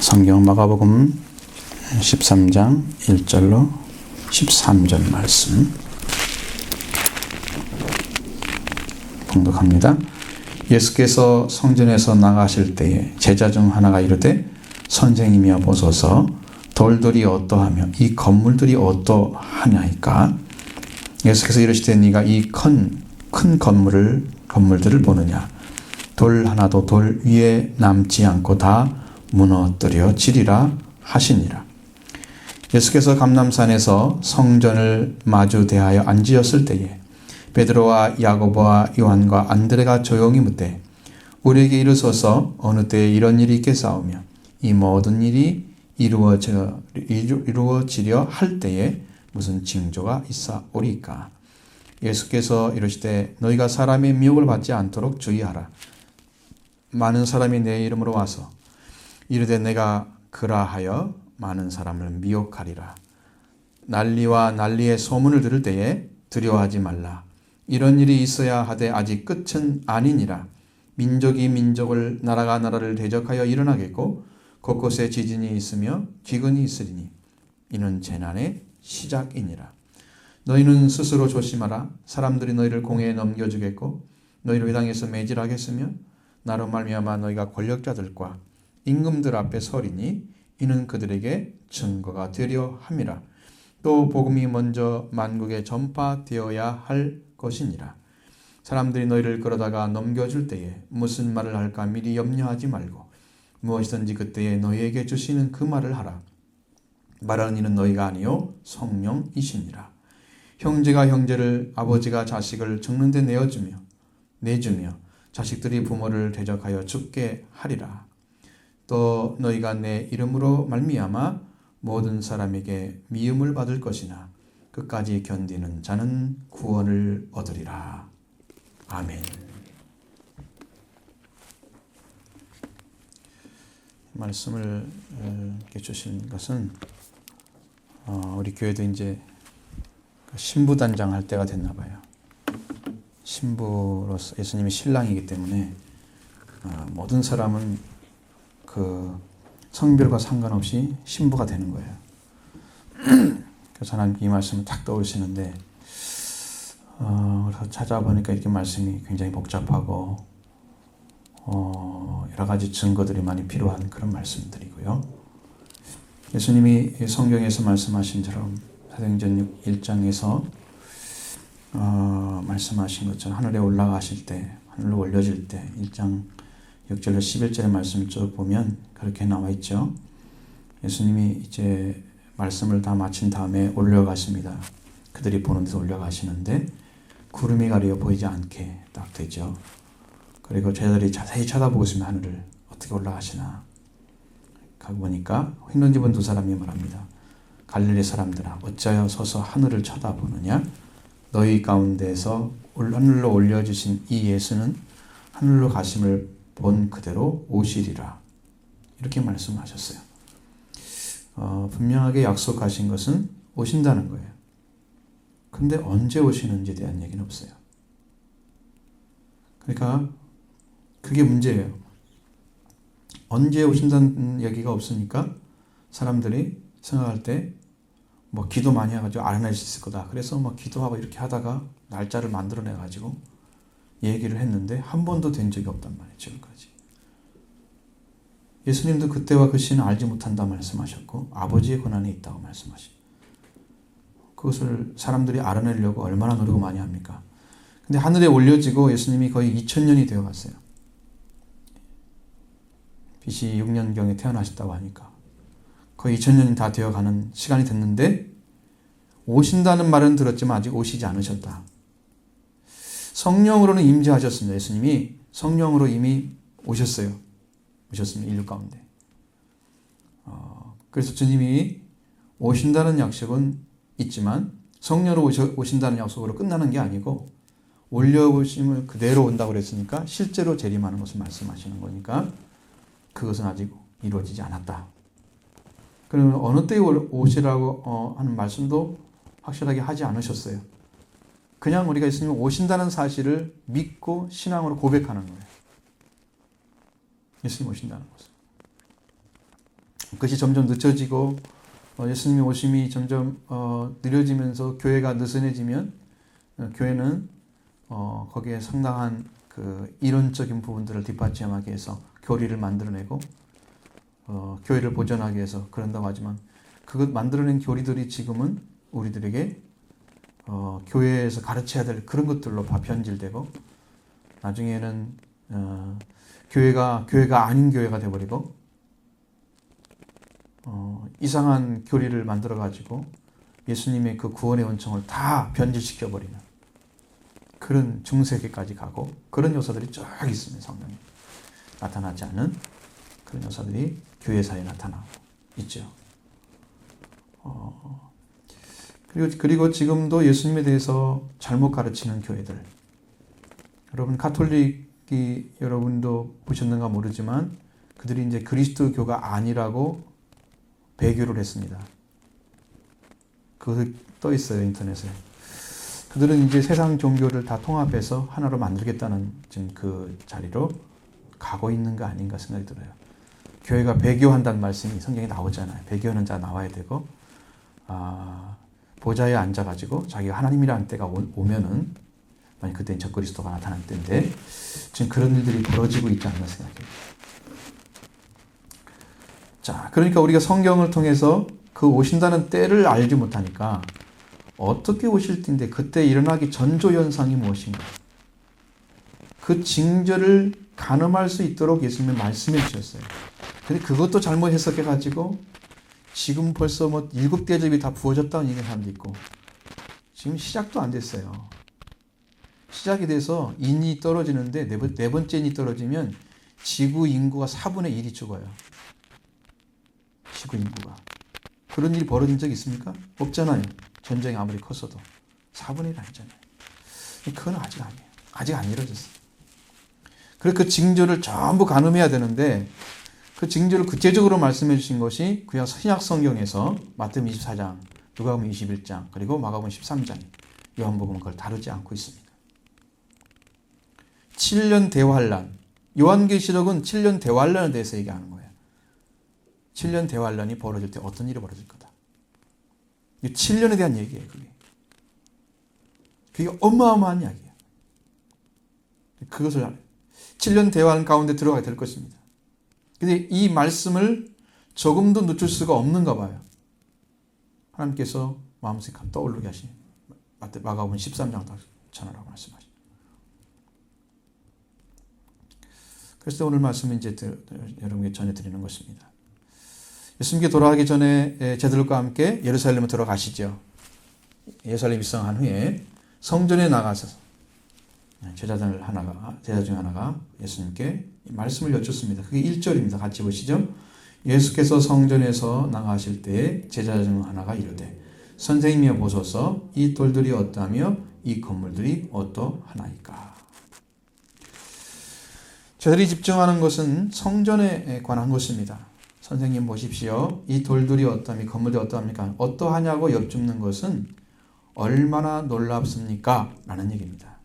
성경 마가복음 13장 1절로 13절 말씀 봉독합니다. 예수께서 성전에서 나가실 때에 제자 중 하나가 이르되 선생님이여 보소서 돌들이 어떠하며 이 건물들이 어떠하냐이까. 예수께서 이르시되 네가 이 큰 건물들을 보느냐. 돌 하나도 돌 위에 남지 않고 다 무너뜨려 지리라 하시니라. 예수께서 감람산에서 성전을 마주 대하여 앉으셨을 때에 베드로와 야고보와 요한과 안드레가 조용히 묻되 우리에게 이르소서 어느 때에 이런 일이 있겠사오며 이 모든 일이 이루어지려 할 때에 무슨 징조가 있사오리까. 예수께서 이르시되 너희가 사람의 미혹을 받지 않도록 주의하라. 많은 사람이 내 이름으로 와서 이르되 내가 그라하여 많은 사람을 미혹하리라. 난리와 난리의 소문을 들을 때에 두려워하지 말라. 이런 일이 있어야 하되 아직 끝은 아니니라. 민족이 민족을 나라가 나라를 대적하여 일어나겠고 곳곳에 지진이 있으며 기근이 있으리니 이는 재난의 시작이니라. 너희는 스스로 조심하라. 사람들이 너희를 공회에 넘겨주겠고 너희를 회당에서 매질하겠으며 나로 말미암아 너희가 권력자들과 임금들 앞에 서리니 이는 그들에게 증거가 되려 함이라. 또 복음이 먼저 만국에 전파되어야 할 것이니라. 사람들이 너희를 끌어다가 넘겨줄 때에 무슨 말을 할까 미리 염려하지 말고 무엇이든지 그때에 너희에게 주시는 그 말을 하라. 말하는 이는 너희가 아니요 성령이시니라. 형제가 형제를 아버지가 자식을 죽는 데 내주며 자식들이 부모를 대적하여 죽게 하리라. 또 너희가 내 이름으로 말미암아 모든 사람에게 미움을 받을 것이나 끝까지 견디는 자는 구원을 얻으리라. 아멘. 말씀을 이렇게 주신 것은 우리 교회도 이제 신부단장 할 때가 됐나 봐요. 신부로서 예수님이 신랑이기 때문에 모든 사람은 그 성별과 상관없이 신부가 되는 거예요. 그래서 하나님 이 말씀을 딱 떠오르시는데 그래서 찾아보니까 이렇게 말씀이 굉장히 복잡하고 여러 가지 증거들이 많이 필요한 그런 말씀들이고요. 예수님이 성경에서 말씀하신 사도행전 1장에서 말씀하신 것처럼 하늘에 올라가실 때, 하늘로 올려질 때 1장 6절로 11절의 말씀을 쭉 보면 그렇게 나와 있죠. 예수님이 이제 말씀을 다 마친 다음에 올라가십니다. 그들이 보는 데서 올라가시는데 구름이 가려 보이지 않게 딱 되죠. 그리고 제자들이 자세히 쳐다보고 있으면 하늘을 어떻게 올라가시나. 가고 보니까 흰옷 입은 두 사람이 말합니다. 갈릴리 사람들아 어찌하여 서서 하늘을 쳐다보느냐. 너희 가운데서 하늘로 올려주신 이 예수는 하늘로 가심을 본 그대로 오시리라. 이렇게 말씀하셨어요. 분명하게 약속하신 것은 오신다는 거예요. 근데 언제 오시는지에 대한 얘기는 없어요. 그러니까 그게 문제예요. 언제 오신다는 얘기가 없으니까 사람들이 생각할 때 뭐 기도 많이 해가지고 알아낼 수 있을 거다. 그래서 뭐 기도하고 이렇게 하다가 날짜를 만들어내가지고 얘기를 했는데 한 번도 된 적이 없단 말이에요. 지금까지. 예수님도 그때와 그 시는 알지 못한다 말씀하셨고 아버지의 권한이 있다고 말씀하시고 그것을 사람들이 알아내려고 얼마나 노력을 많이 합니까? 근데 하늘에 올려지고 예수님이 거의 2000년이 되어갔어요. BC 6년경에 태어나셨다고 하니까 거의 2000년이 다 되어가는 시간이 됐는데 오신다는 말은 들었지만 아직 오시지 않으셨다. 성령으로는 임재하셨습니다. 예수님이 성령으로 이미 오셨습니다. 인류 가운데. 그래서 주님이 오신다는 약속은 있지만 성령으로 오신다는 약속으로 끝나는 게 아니고 올려오심을 그대로 온다고 그랬으니까 실제로 재림하는 것을 말씀하시는 거니까 그것은 아직 이루어지지 않았다. 그러면 어느 때에 오시라고 하는 말씀도 확실하게 하지 않으셨어요. 그냥 우리가 예수님 오신다는 사실을 믿고 신앙으로 고백하는 거예요. 예수님 오신다는 것을. 그것이 점점 늦춰지고 예수님의 오심이 점점 느려지면서 교회가 느슨해지면 교회는 거기에 상당한 그 이론적인 부분들을 뒷받침하기 위해서 교리를 만들어내고 교회를 보존하기 위해서 그런다고 하지만 그것 만들어낸 교리들이 지금은 우리들에게 교회에서 가르쳐야 될 그런 것들로 변질되고 나중에는 교회가 아닌 교회가 되어버리고 이상한 교리를 만들어 가지고 예수님의 그 구원의 원청을 다 변질시켜버리는 그런 중세기까지 가고 그런 요소들이 쫙 있습니다. 성경에 나타나지 않은 그런 요소들이 교회 사이에 나타나고 있죠. 그리고 지금도 예수님에 대해서 잘못 가르치는 교회들. 여러분 가톨릭이 여러분도 보셨는가 모르지만 그들이 이제 그리스도교가 아니라고 배교를 했습니다. 그거 떠 있어요 인터넷에. 그들은 이제 세상 종교를 다 통합해서 하나로 만들겠다는 지금 그 자리로 가고 있는 거 아닌가 생각이 들어요. 교회가 배교한다는 말씀이 성경에 나오잖아요. 배교하는 자 나와야 되고 보좌에 앉아가지고 자기가 하나님이라는 때가 오면은 만약 그때는 적그리스도가 나타날 때인데 지금 그런 일들이 벌어지고 있지 않나 생각해요. 자, 그러니까 우리가 성경을 통해서 그 오신다는 때를 알지 못하니까 어떻게 오실 때인데 그때 일어나기 전조현상이 무엇인가? 그 징조를 가늠할 수 있도록 예수님이 말씀해 주셨어요. 근데 그것도 잘못 해석해가지고 지금 벌써 뭐 7대접이 다 부어졌다는 얘기하는 사람도 있고 지금 시작도 안 됐어요. 시작이 돼서 인이 떨어지는데 네 번째 인이 떨어지면 지구 인구가 4분의 1이 죽어요. 지구 인구가. 그런 일이 벌어진 적이 있습니까? 없잖아요. 전쟁이 아무리 컸어도 4분의 1 아니잖아요. 그건 아직 아니에요. 아직 안 이루어졌어요. 그래서 그 징조를 전부 가늠해야 되는데 그 징조를 구체적으로 말씀해 주신 것이 그냥 신약 성경에서 마태복음 24장, 누가복음 21장, 그리고 마가복음 13장, 요한복음은 그걸 다루지 않고 있습니다. 7년 대환란, 요한계시록은 7년 대환란에 대해서 얘기하는 거예요. 7년 대환란이 벌어질 때 어떤 일이 벌어질 거다. 7년에 대한 얘기예요. 그게 어마어마한 이야기예요. 그것을 7년 대환 가운데 들어가게 될 것입니다. 근데 이 말씀을 조금도 늦출 수가 없는가 봐요. 하나님께서 마음속에 떠오르게 하시니 마가복음 13장 전하라고 말씀하시죠. 그래서 오늘 말씀은 이제 여러분께 전해드리는 것입니다. 예수님께 돌아가기 전에 제자들과 함께 예루살렘으로 들어가시죠. 예루살렘 입성한 후에 성전에 나가서 제자 중 하나가 예수님께 말씀을 여쭙습니다. 그게 1절입니다. 같이 보시죠. 예수께서 성전에서 나가실 때에 제자 중 하나가 이르되 선생님이여 보소서 이 돌들이 어떠하며 이 건물들이 어떠하나이까. 제자들이 집중하는 것은 성전에 관한 것입니다. 선생님 보십시오. 이 돌들이 어떠하며 건물들이 어떠합니까? 어떠하냐고 여쭙는 것은 얼마나 놀랍습니까? 라는 얘기입니다.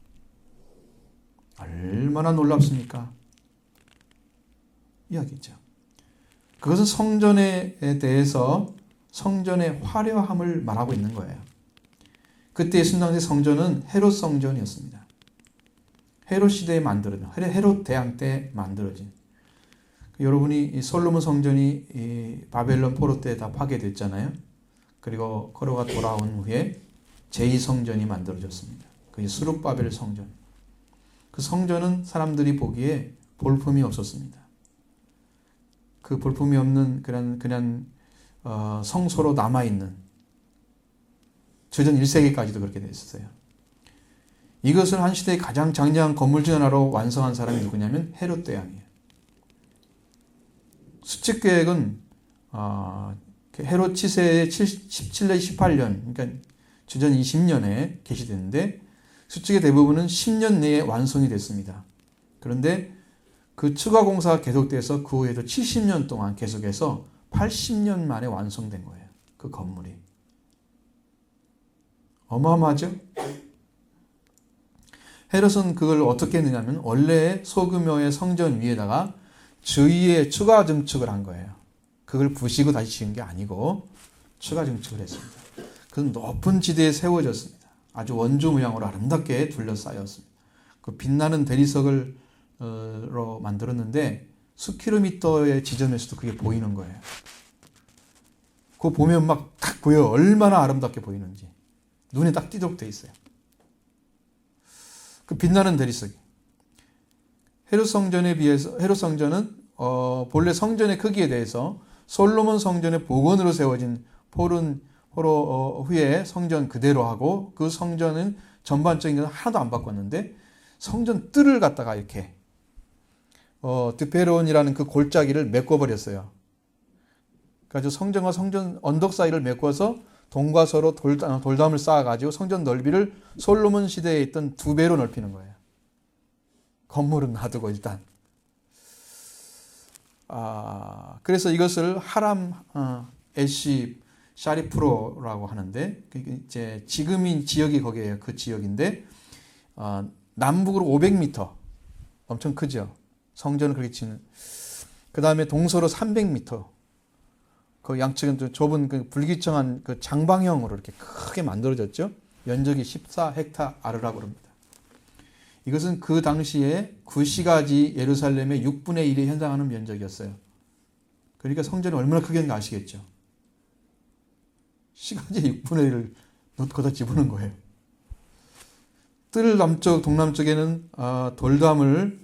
얼마나 놀랍습니까? 이야기죠. 그것은 성전에 대해서 성전의 화려함을 말하고 있는 거예요. 그때 예수님 당시 성전은 헤롯 성전이었습니다. 헤롯 시대에 만들어진, 헤롯 대왕 때 만들어진. 여러분이 솔로몬 성전이 바벨론 포로 때 다 파괴됐잖아요. 그리고 거로가 돌아온 후에 제2성전이 만들어졌습니다. 그게 수룹바벨 성전. 그 성전은 사람들이 보기에 볼품이 없었습니다. 그 볼품이 없는 그냥 성소로 남아있는 주전 1세기까지도 그렇게 됐었어요. 이것을 한 시대의 가장 장려한 건물 중 하나로 완성한 사람이 누구냐면 헤롯 대왕이에요. 수칙계획은 헤롯 치세의 17년, 18년, 그러니까 주전 20년에 게시됐는데 수칙의 대부분은 10년 내에 완성이 됐습니다. 그런데 그 추가 공사가 계속돼서 그 후에도 70년 동안 계속해서 80년 만에 완성된 거예요. 그 건물이. 어마어마하죠? 헤롯은 그걸 어떻게 했느냐면 원래 소규모의 성전 위에다가 주위에 추가 증축을 한 거예요. 그걸 부시고 다시 지은 게 아니고 추가 증축을 했습니다. 그 높은 지대에 세워졌습니다. 아주 원조 모양으로 아름답게 둘러싸였습니다. 그 빛나는 대리석을 로 만들었는데 수킬로미터의 지점에서도 그게 보이는 거예요. 그거 보면 막 딱 보여. 얼마나 아름답게 보이는지. 눈에 딱 띄도록 돼 있어요. 그 빛나는 대리석이. 헤롯 성전에 비해서, 헤롯 성전은 본래 성전의 크기에 대해서 솔로몬 성전의 복원으로 세워진 포로 후에 성전 그대로 하고, 그 성전은 전반적인 건 하나도 안 바꿨는데 성전 뜰을 갖다가 이렇게 드페론이라는 그 골짜기를 메꿔버렸어요. 그래서 성전과 성전 언덕 사이를 메꿔서 동과 서로 돌담을 쌓아가지고 성전 넓이를 솔로몬 시대에 있던 2배로 넓히는 거예요. 건물은 놔두고 일단. 그래서 이것을 하람 에시 샤리프로라고 하는데, 이제 지금인 지역이 거기에요. 그 지역인데 남북으로 500m, 엄청 크죠. 성전을 그렇게 치는. 그 다음에 동서로 300m. 그 양측은 좀 좁은 그 불규정한 그 장방형으로 이렇게 크게 만들어졌죠. 면적이 14헥타르라고 합니다. 이것은 그 당시에 구시가지 예루살렘의 6분의 1에 해당하는 면적이었어요. 그러니까 성전이 얼마나 크겠는지 아시겠죠. 시가지의 6분의 1을 거기다 집어넣은 거예요. 뜰 남쪽, 동남쪽에는 돌담을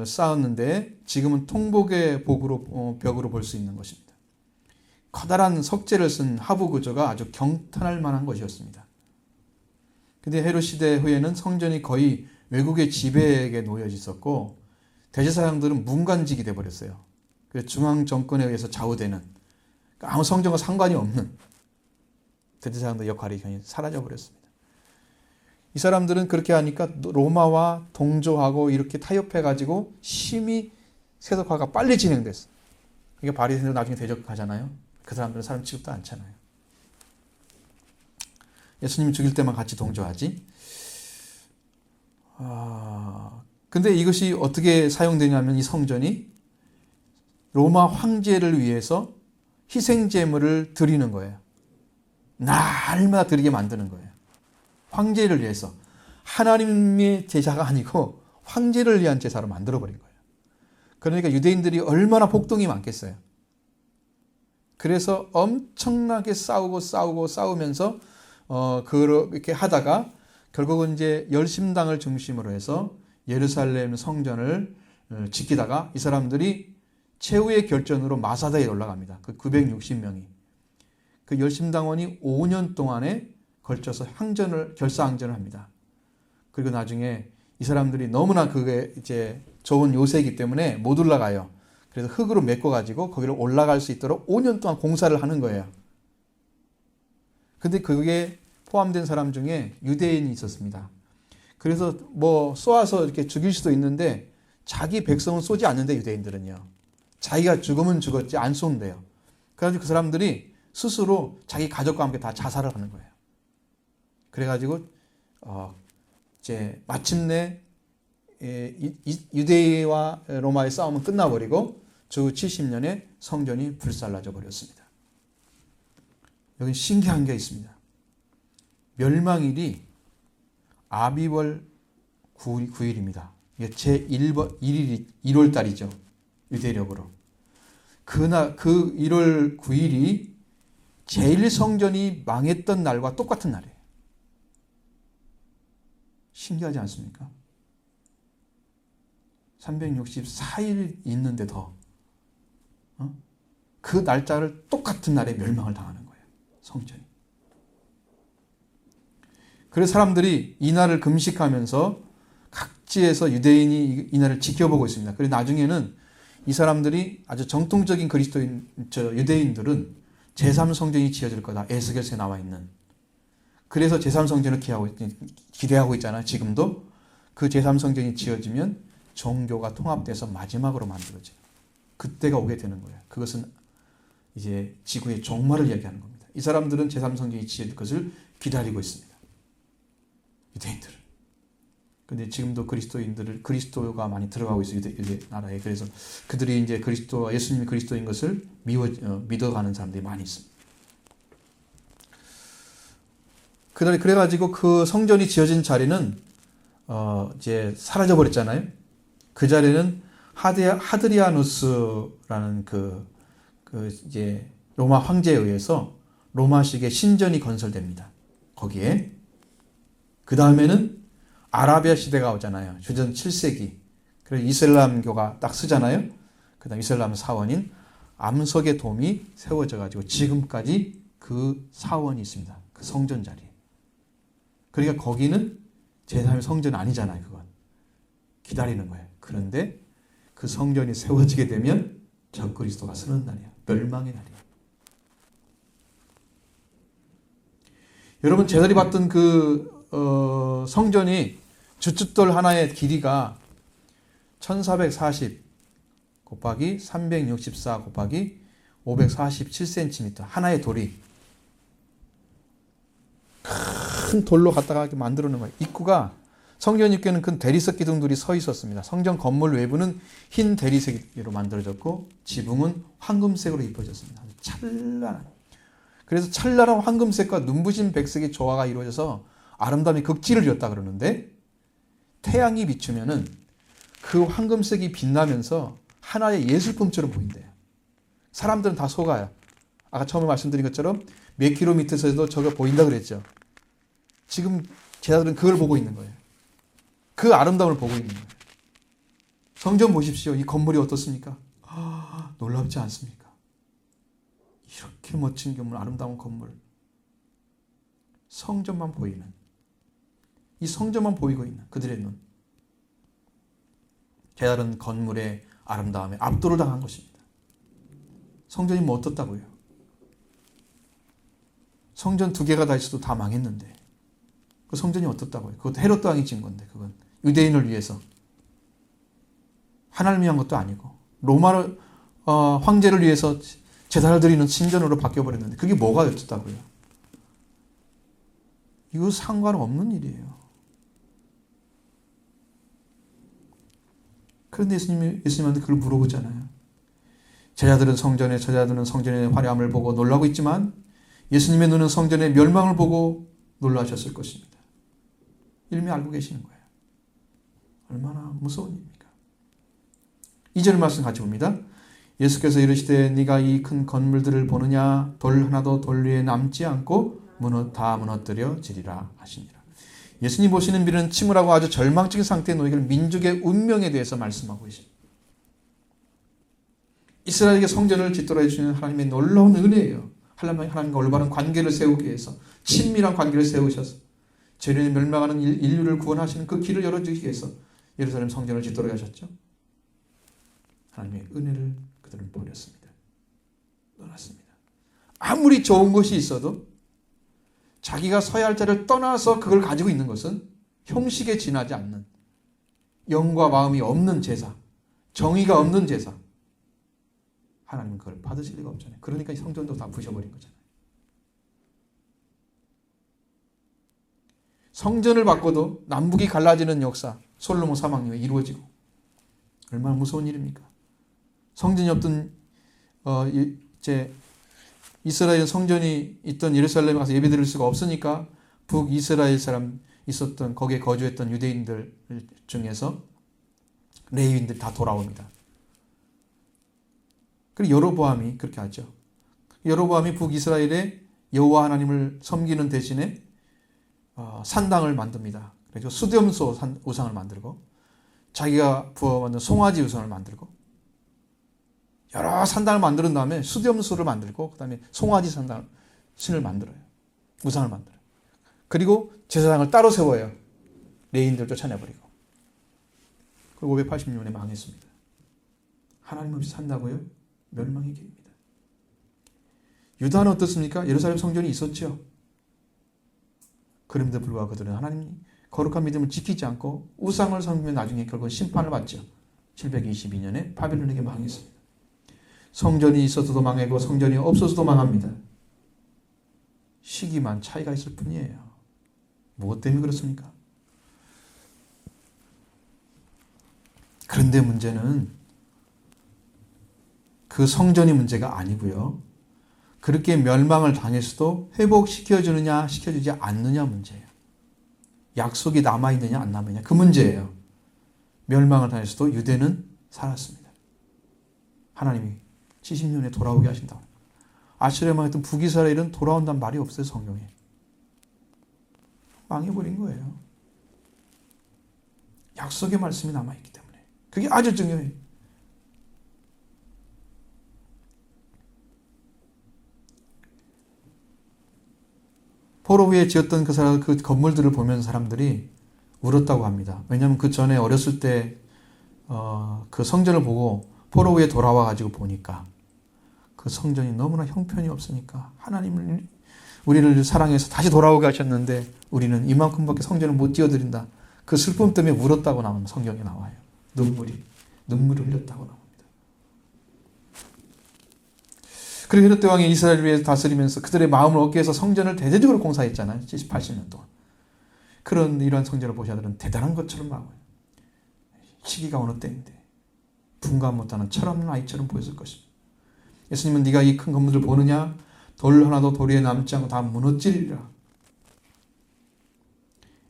쌓았는데 지금은 통복의 벽으로 볼 수 있는 것입니다. 커다란 석재를 쓴 하부 구조가 아주 경탄할 만한 것이었습니다. 근데 헤롯 시대 후에는 성전이 거의 외국의 지배에게 놓여져 있었고, 대제사장들은 문관직이 돼버렸어요. 그래서 중앙 정권에 의해서 좌우되는, 아무 성전과 상관이 없는 대제사장들 역할이 사라져버렸습니다. 이 사람들은 그렇게 하니까 로마와 동조하고 이렇게 타협해가지고 심히 세속화가 빨리 진행됐어요. 이게 바리새인들 나중에 대적하잖아요. 그 사람들은 사람 취급도 않잖아요. 예수님 죽일 때만 같이 동조하지. 근데 이것이 어떻게 사용되냐면, 이 성전이 로마 황제를 위해서 희생제물을 드리는 거예요. 날마다 드리게 만드는 거예요. 황제를 위해서. 하나님의 제사가 아니고 황제를 위한 제사로 만들어버린 거예요. 그러니까 유대인들이 얼마나 폭동이 많겠어요. 그래서 엄청나게 싸우면서 그렇게 하다가 결국은 이제 열심당을 중심으로 해서 예루살렘 성전을 지키다가 이 사람들이 최후의 결전으로 마사다에 올라갑니다. 그 960명이. 그 열심당원이 5년 동안에 걸쳐서 결사항전을 합니다. 그리고 나중에 이 사람들이 너무나 그게 이제 좋은 요새이기 때문에 못 올라가요. 그래서 흙으로 메꿔가지고 거기로 올라갈 수 있도록 5년 동안 공사를 하는 거예요. 근데 그게 포함된 사람 중에 유대인이 있었습니다. 그래서 뭐 쏘아서 이렇게 죽일 수도 있는데 자기 백성은 쏘지 않는데, 유대인들은요. 자기가 죽으면 죽었지 안 쏜대요. 그래가지고 그 사람들이 스스로 자기 가족과 함께 다 자살을 하는 거예요. 그래가지고 이제 마침내 유대와 로마의 싸움은 끝나버리고 주 70년에 성전이 불살라져 버렸습니다. 여기 신기한 게 있습니다. 멸망일이 아비월 9일입니다. 이게 제1월 달이죠. 유대력으로. 그 1월 9일이 제1성전이 망했던 날과 똑같은 날이에요. 신기하지 않습니까? 364일 있는데 그 날짜를 똑같은 날에 멸망을 당하는 거예요. 성전이. 그래서 사람들이 이 날을 금식하면서 각지에서 유대인이 이 날을 지켜보고 있습니다. 그리고 나중에는 이 사람들이 아주 정통적인 유대인들은 제3성전이 지어질 거다. 에스겔서에 나와 있는. 그래서 제3성전을 기대하고 있잖아요. 지금도. 그 제3성전이 지어지면 종교가 통합돼서 마지막으로 만들어져요. 그때가 오게 되는 거예요. 그것은 이제 지구의 종말을 이야기하는 겁니다. 이 사람들은 제3성전이 지어질 것을 기다리고 있습니다. 유대인들은. 근데 지금도 그리스도가 많이 들어가고 있어요. 유대 나라에. 그래서 그들이 이제 예수님이 그리스도인 것을 믿어가는 사람들이 많이 있습니다. 그래가지고 그 성전이 지어진 자리는, 이제 사라져버렸잖아요. 그 자리는 하드리아누스라는 이제 로마 황제에 의해서 로마식의 신전이 건설됩니다. 거기에. 그 다음에는 아라비아 시대가 오잖아요. 주전 7세기. 그래서 이슬람교가 딱 쓰잖아요. 그 다음 이슬람 사원인 암석의 돔이 세워져가지고 지금까지 그 사원이 있습니다. 그 성전 자리에. 그러니까 거기는 제3의 성전 아니잖아요. 그건. 기다리는 거예요. 그런데 그 성전이 세워지게 되면 적그리스도가 서는 날이야. 멸망의 날이야. 여러분, 제자리 봤던 성전이 주춧돌 하나의 길이가 1440 곱하기 364 곱하기 547cm. 하나의 돌이 큰 돌로 갖다가 이렇게 만들어 놓은 거예요. 성전 입구에는 큰 대리석 기둥들이 서 있었습니다. 성전 건물 외부는 흰 대리석으로 만들어졌고 지붕은 황금색으로 입혀졌습니다. 찬란한. 그래서 찬란한 황금색과 눈부신 백색의 조화가 이루어져서 아름다움이 극치를 이뤘다 그러는데, 태양이 비추면은 그 황금색이 빛나면서 하나의 예술품처럼 보인대요. 사람들은 다 속아요. 아까 처음에 말씀드린 것처럼 몇 킬로미터에서도 저거 보인다 그랬죠. 지금 제자들은 그걸 보고 있는 거예요. 그 아름다움을 보고 있는 거예요. 성전 보십시오. 이 건물이 어떻습니까? 놀랍지 않습니까? 이렇게 멋진 건물, 아름다운 건물. 성전만 보이는, 이 성전만 보이고 있는 그들의 눈. 제자들은 건물의 아름다움에 압도를 당한 것입니다. 성전이 뭐 어떻다고요? 성전 2개가 다 있어도 다 망했는데 그 성전이 어떻다고요? 그것도 헤롯 왕이 지은 건데, 그건 유대인을 위해서, 하나님을 위한 것도 아니고 로마 황제를 위해서 제사를 드리는 신전으로 바뀌어버렸는데 그게 뭐가 어떻다고요? 이거 상관없는 일이에요. 그런데 예수님한테 그걸 물어보잖아요. 제자들은 성전의 화려함을 보고 놀라고 있지만 예수님의 눈은 성전의 멸망을 보고 놀라셨을 것입니다. 이미 알고 계시는 거예요. 얼마나 무서운 일입니까? 2절 말씀 같이 봅니다. 예수께서 이르시되 네가 이 큰 건물들을 보느냐? 돌 하나도 돌 위에 남지 않고 다 무너뜨려지리라 하시니라. 예수님 보시는 비는 침울하고 아주 절망적인 상태에 놓이길 민족의 운명에 대해서 말씀하고 계십니다. 이스라엘에게 성전을 짓도록 해주시는 하나님의 놀라운 은혜예요. 하나님과 올바른 관계를 세우기 위해서, 친밀한 관계를 세우셔서 죄인이 멸망하는 인류를 구원하시는 그 길을 열어주기 위해서 예루살렘 성전을 짓도록 하셨죠. 하나님의 은혜를 그들은 버렸습니다. 떠났습니다. 아무리 좋은 것이 있어도 자기가 서야 할 자를 떠나서 그걸 가지고 있는 것은 형식에 지나지 않는, 영과 마음이 없는 제사, 정의가 없는 제사. 하나님은 그걸 받으실 리가 없잖아요. 그러니까 이 성전도 다 부셔버린 거잖아요. 성전을 바꿔도 남북이 갈라지는 역사, 솔로몬 사망 이후에 이루어지고, 얼마나 무서운 일입니까? 성전이 없던 이제 이스라엘 성전이 있던 예루살렘에 가서 예배드릴 수가 없으니까 북이스라엘 사람 있었던, 거기에 거주했던 유대인들 중에서 레위인들이 다 돌아옵니다. 그리고 여로보암이 그렇게 하죠. 여로보암이 북이스라엘에 여호와 하나님을 섬기는 대신에 산당을 만듭니다. 그래서 수렴소 우상을 만들고, 자기가 부어받는 송아지 우상을 만들고, 여러 산당을 만든 다음에 수렴소를 만들고, 그 다음에 송아지 신을 만들어요. 우상을 만들어요. 그리고 제사장을 따로 세워요. 레인들 쫓아내버리고. 그리고 586년에 망했습니다. 하나님 없이 산다고요? 멸망의 길입니다. 유다는 어떻습니까? 예루살렘 성전이 있었죠. 그럼에도 불구하고 그들은 하나님 거룩한 믿음을 지키지 않고 우상을 섬기며 나중에 결국 심판을 받죠. 722년에 바벨론에게 망했습니다. 성전이 있어서도 망하고 성전이 없어서도 망합니다. 시기만 차이가 있을 뿐이에요. 무엇 때문에 그렇습니까? 그런데 문제는 그 성전이 문제가 아니고요. 그렇게 멸망을 당했어도 회복시켜주느냐 시켜주지 않느냐 문제예요. 약속이 남아있느냐 안 남아있느냐 그 문제예요. 멸망을 당했어도 유대는 살았습니다. 하나님이 70년에 돌아오게 하신다. 아시리아 망했던 북이스라엘은 돌아온다는 말이 없어요. 성경에. 망해버린 거예요. 약속의 말씀이 남아있기 때문에. 그게 아주 중요해요. 포로 위에 지었던 그 건물들을 보면 사람들이 울었다고 합니다. 왜냐하면 그 전에 어렸을 때 그 성전을 보고 포로 위에 돌아와 가지고 보니까 그 성전이 너무나 형편이 없으니까 하나님을 우리를 사랑해서 다시 돌아오게 하셨는데 우리는 이만큼밖에 성전을 못 지어드린다. 그 슬픔 때문에 울었다고 나오는 성경에 나와요. 눈물을 흘렸다고 나옵니다. 그리고 헤롯 대왕이 이스라엘을 위해 다스리면서 그들의 마음을 얻기 위해서 성전을 대대적으로 공사했잖아요. 80년 동안. 이러한 성전을 보시아들은 대단한 것처럼 나와요. 시기가 어느 때인데 분간 못하는 철없는 아이처럼 보였을 것입니다. 예수님은 네가 이 큰 건물을 보느냐? 돌 하나도 돌 위에 남지 않고 다 무너지리라.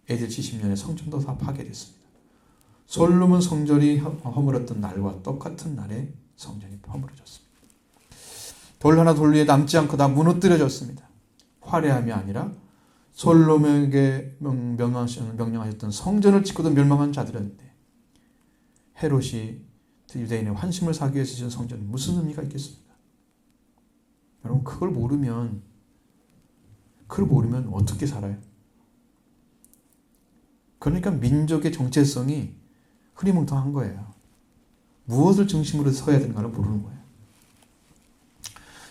AD 70년에 성전도 다 파괴됐습니다. 솔로몬 성전이 허물었던 날과 똑같은 날에 성전이 허물어졌습니다. 돌 하나 돌 위에 남지 않고 다 무너뜨려졌습니다. 화려함이 아니라 솔로몬에게 명령하셨던 성전을 짓고도 멸망한 자들인데 헤롯이 유대인의 환심을 사기 위해서 지은 성전이 무슨 의미가 있겠습니까? 여러분 그걸 모르면 어떻게 살아요? 그러니까 민족의 정체성이 흐리멍텅한 거예요. 무엇을 중심으로 서야 되는가를 모르는 거예요.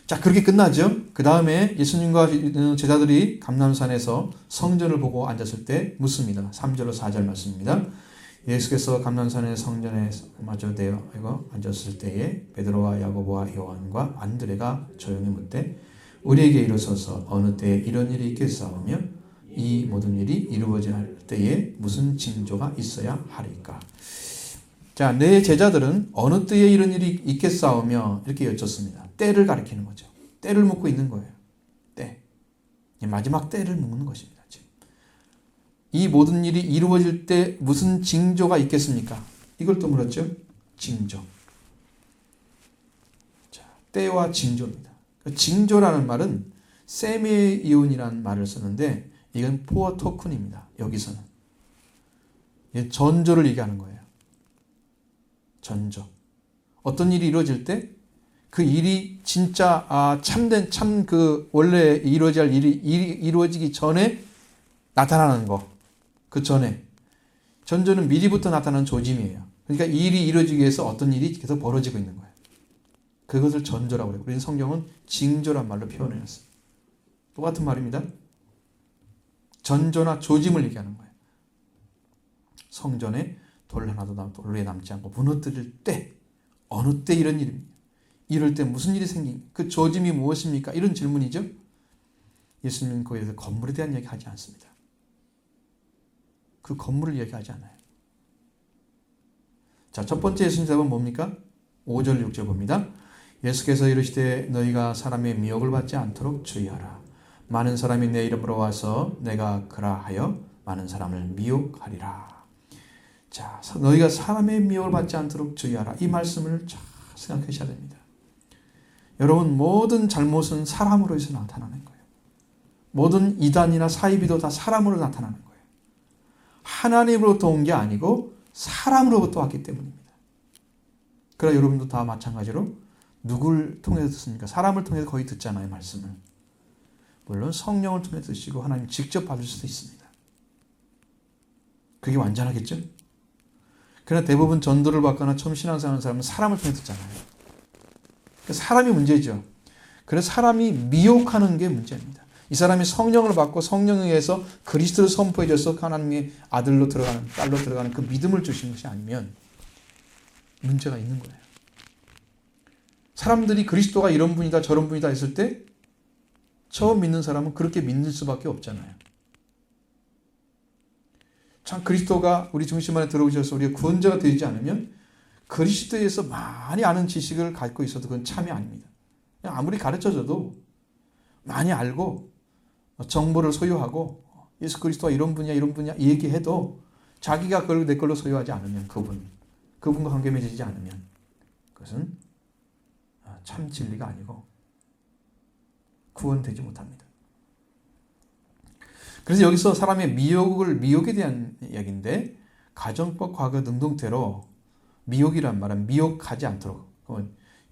자, 그렇게 끝나죠. 그 다음에 예수님과 제자들이 감람산에서 성전을 보고 앉았을 때 묻습니다. 3절로 4절 말씀입니다. 예수께서 감람산의 성전에 마저 앉았을 때에 베드로와 야고보와 요한과 안드레가 조용히 묻되 우리에게 일어서서 어느 때에 이런 일이 있겠사오며 이 모든 일이 이루어질 때에 무슨 징조가 있어야 하리까. 자, 내 제자들은 어느 때에 이런 일이 있겠사오며 이렇게 여쭙습니다. 때를 가리키는 거죠. 때를 묻고 있는 거예요. 때. 마지막 때를 묻는 것입니다. 지금. 이 모든 일이 이루어질 때 무슨 징조가 있겠습니까? 이걸 또 물었죠. 징조. 자, 때와 징조입니다. 징조라는 말은 세미이온이라는 말을 쓰는데 이건 포어 토큰입니다. 여기서는. 전조를 얘기하는 거예요. 전조. 어떤 일이 이루어질 때 그 일이 진짜 원래 이루어질 일이 이루어지기 전에 나타나는 거. 그 전에. 전조는 미리부터 나타나는 조짐이에요. 그러니까 이 일이 이루어지기 위해서 어떤 일이 계속 벌어지고 있는 거예요. 그것을 전조라고 해요. 우리는 성경은 징조란 말로 표현해놨어요. 똑같은 말입니다. 전조나 조짐을 얘기하는 거예요. 성전에 돌 하나도 돌 위에 남지 않고 무너뜨릴 때 어느 때 이런 일입니까? 이럴 때 무슨 일이 생긴 그 조짐이 무엇입니까? 이런 질문이죠. 예수님은 거기에 대해서 건물에 대한 얘기 하지 않습니다. 그 건물을 얘기하지 않아요. 자, 첫 번째 예수님 대답은 뭡니까? 5절 6절 봅니다. 예수께서 이르시되 너희가 사람의 미혹을 받지 않도록 주의하라. 많은 사람이 내 이름으로 와서 내가 그라하여 많은 사람을 미혹하리라. 자, 너희가 사람의 미혹을 받지 않도록 주의하라. 이 말씀을 잘 생각하셔야 됩니다. 여러분, 모든 잘못은 사람으로 해서 나타나는 거예요. 모든 이단이나 사이비도 다 사람으로 나타나는 거예요. 하나님으로부터 온 게 아니고 사람으로부터 왔기 때문입니다. 그러나 여러분도 다 마찬가지로 누굴 통해서 듣습니까? 사람을 통해서 거의 듣잖아요, 말씀을. 물론 성령을 통해 듣시고 하나님 직접 받을 수도 있습니다. 그게 완전하겠죠? 그러나 대부분 전도를 받거나 처음 신앙생활하는 사람은 사람을 통해 듣잖아요. 사람이 문제죠. 그래서 사람이 미혹하는 게 문제입니다. 이 사람이 성령을 받고 성령에 의해서 그리스도를 선포해줘서 하나님의 아들로 들어가는, 딸로 들어가는 그 믿음을 주신 것이 아니면 문제가 있는 거예요. 사람들이 그리스도가 이런 분이다 저런 분이다 했을 때 처음 믿는 사람은 그렇게 믿는 수밖에 없잖아요. 참 그리스도가 우리 중심 안에 들어오셔서 우리가 구원자가 되지 않으면 그리스도에서 많이 아는 지식을 갖고 있어도 그건 참이 아닙니다. 아무리 가르쳐줘도 많이 알고 정보를 소유하고 예수 그리스도가 이런 분이야 얘기해도 자기가 그걸 내 걸로 소유하지 않으면 그분과 관계 맺어지지 않으면 그것은 참 진리가 아니고 구원되지 못합니다. 그래서 여기서 사람의 미혹에 대한 이야기인데 가정법 과거 능동태로 미혹이란 말은 미혹하지 않도록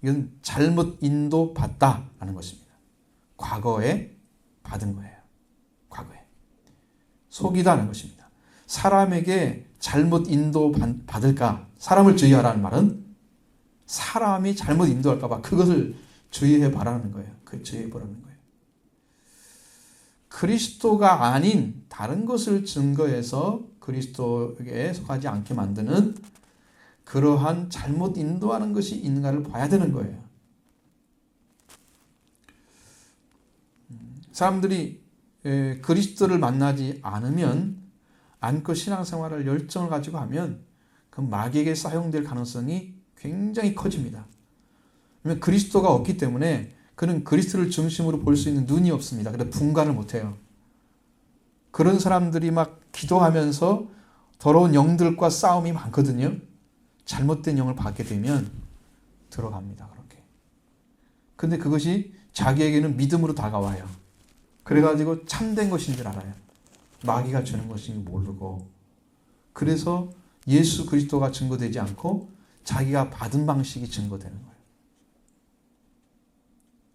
이건 잘못 인도받다라는 것입니다. 과거에 받은 거예요. 과거에 속이다는 것입니다. 사람에게 잘못 인도받을까 사람을 주의하라는 말은 사람이 잘못 인도할까 봐 그것을 주의해 바라는 거예요. 주의해 보라는 거예요. 그리스도가 아닌 다른 것을 증거해서 그리스도에게 속하지 않게 만드는 그러한 잘못 인도하는 것이 있는가를 봐야 되는 거예요. 사람들이 그리스도를 만나지 않고 신앙생활을 열정을 가지고 하면 그 마귀에게 사용될 가능성이 굉장히 커집니다. 왜냐하면 그리스도가 없기 때문에 그는 그리스도를 중심으로 볼 수 있는 눈이 없습니다. 그래서 분간을 못해요. 그런 사람들이 막 기도하면서 더러운 영들과 싸움이 많거든요. 잘못된 영을 받게 되면 들어갑니다. 그렇게. 근데 그것이 자기에게는 믿음으로 다가와요. 그래가지고 참된 것인 줄 알아요. 마귀가 주는 것인 줄 모르고. 그래서 예수 그리스도가 증거되지 않고 자기가 받은 방식이 증거되는 거예요.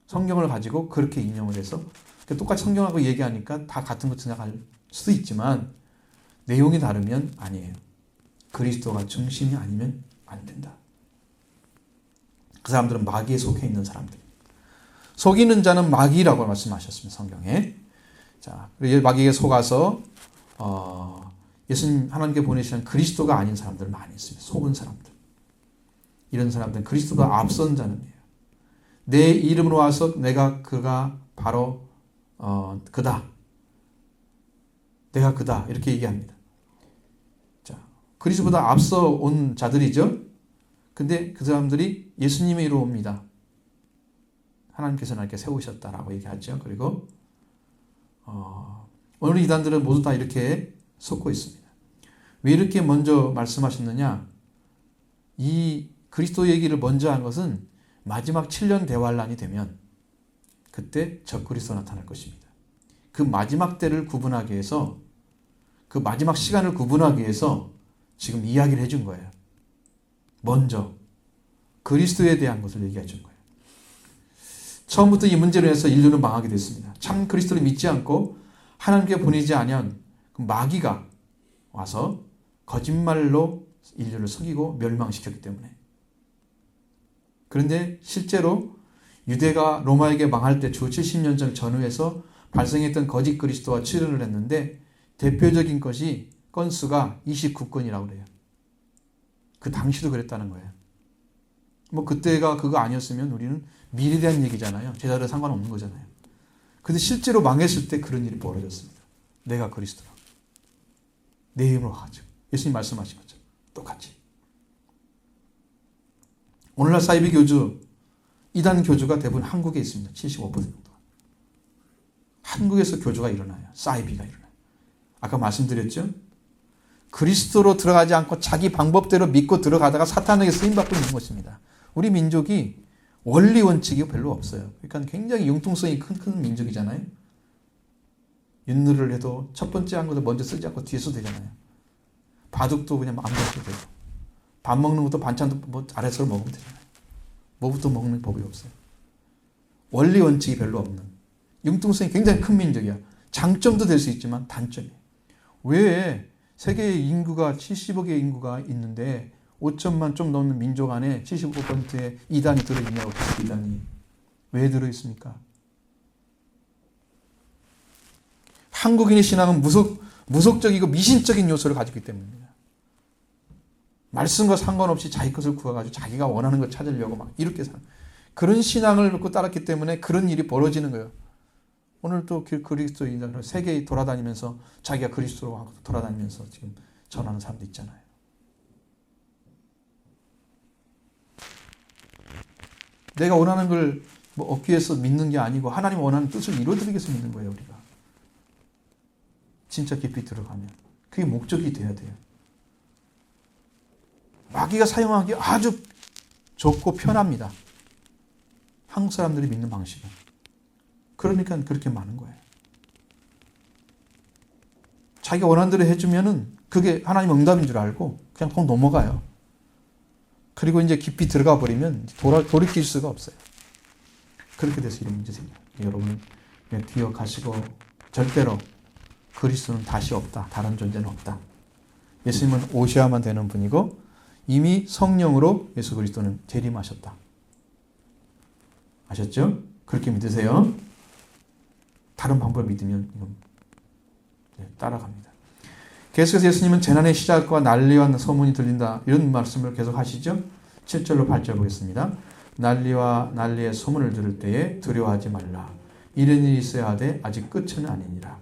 성경을 가지고 그렇게 인용을 해서 똑같이 성경하고 얘기하니까 다 같은 것 생각할 수도 있지만 내용이 다르면 아니에요. 그리스도가 중심이 아니면 안 된다. 그 사람들은 마귀에 속해 있는 사람들. 속이는 자는 마귀라고 말씀하셨습니다. 성경에. 자, 마귀에게 속아서 예수님 하나님께 보내시는 그리스도가 아닌 사람들 많이 있습니다. 속은 사람들. 이런 사람들은 그리스도가 앞선 자는이에요. 내 이름으로 와서 그가 바로 그다. 내가 그다. 이렇게 얘기합니다. 자, 그리스도보다 앞서 온 자들이죠. 근데 그 사람들이 예수님의 이름으로 옵니다. 하나님께서 나에게 세우셨다라고 얘기하죠. 그리고 오늘 이단들은 모두 다 이렇게 속고 있습니다. 왜 이렇게 먼저 말씀하셨느냐? 이 그리스도 얘기를 먼저 한 것은 마지막 7년 대환란이 되면 그때 적그리스도 나타날 것입니다. 그 마지막 때를 구분하기 위해서 그 마지막 시간을 구분하기 위해서 지금 이야기를 해준 거예요. 먼저 그리스도에 대한 것을 얘기해 준 거예요. 처음부터 이 문제로 해서 인류는 망하게 됐습니다. 참 그리스도를 믿지 않고 하나님께 보내지 아니한 마귀가 와서 거짓말로 인류를 속이고 멸망시켰기 때문에. 그런데 실제로 유대가 로마에게 망할 때 주 70년 전후에서 발생했던 거짓 그리스도와 치료를 했는데 대표적인 것이 건수가 29건이라고 그래요. 그 당시도 그랬다는 거예요. 뭐 그때가 그거 아니었으면 우리는 미래에 대한 얘기잖아요. 제자들 상관없는 거잖아요. 근데 실제로 망했을 때 그런 일이 벌어졌습니다. 내가 그리스도라. 내 힘으로 가죠. 예수님 말씀하신 거죠. 똑같이. 오늘날 사이비 교주, 이단 교주가 대부분 한국에 있습니다. 75% 정도. 한국에서 교주가 일어나요. 사이비가 일어나요. 아까 말씀드렸죠? 그리스도로 들어가지 않고 자기 방법대로 믿고 들어가다가 사탄에게 쓰임받고 있는 것입니다. 우리 민족이 원리 원칙이 별로 없어요. 그러니까 굉장히 융통성이 큰 민족이잖아요. 윷놀이를 해도 첫 번째 한 것을 먼저 쓰지 않고 뒤에 써도 되잖아요. 바둑도 그냥 아무것도 되고. 밥 먹는 것도 반찬도 뭐 아래서 먹으면 되잖아요. 뭐부터 먹는 법이 없어요. 원리 원칙이 별로 없는. 융통성이 굉장히 큰 민족이야. 장점도 될 수 있지만 단점이에요. 왜 세계 인구가 70억의 인구가 있는데 5천만 좀 넘는 민족 안에 75%의 이단이 들어있냐고. 이단이. 왜 들어있습니까? 한국인의 신앙은 무속적이고 미신적인 요소를 가지고 있기 때문입니다. 말씀과 상관없이 자기 것을 구해가지고 자기가 원하는 걸 찾으려고 막 이렇게 사는 그런 신앙을 놓고 따랐기 때문에 그런 일이 벌어지는 거예요. 오늘 또 그리스도인들 세계에 돌아다니면서 자기가 그리스도로 돌아다니면서 지금 전하는 사람도 있잖아요. 내가 원하는 걸 뭐 얻기 위해서 믿는 게 아니고 하나님 원하는 뜻을 이루어드리기 위해서 믿는 거예요, 우리가. 진짜 깊이 들어가면. 그게 목적이 돼야 돼요. 마귀가 사용하기 아주 좋고 편합니다. 한국 사람들이 믿는 방식은. 그러니까 그렇게 많은 거예요. 자기가 원하는 대로 해주면은 그게 하나님 응답인 줄 알고 그냥 통 넘어가요. 그리고 이제 깊이 들어가 버리면 돌이킬 수가 없어요. 그렇게 돼서 이런 문제 생겨요. 여러분 기억하시고 절대로 그리스도는 다시 없다. 다른 존재는 없다. 예수님은 오셔야만 되는 분이고 이미 성령으로 예수 그리스도는 재림하셨다. 아셨죠? 그렇게 믿으세요. 다른 방법을 믿으면 이건 따라갑니다. 계속해서 예수님은 재난의 시작과 난리와 소문이 들린다. 이런 말씀을 계속 하시죠. 7절로 8절 보겠습니다. 난리와 난리의 소문을 들을 때에 두려워하지 말라. 이런 일이 있어야 하되 아직 끝은 아니니라.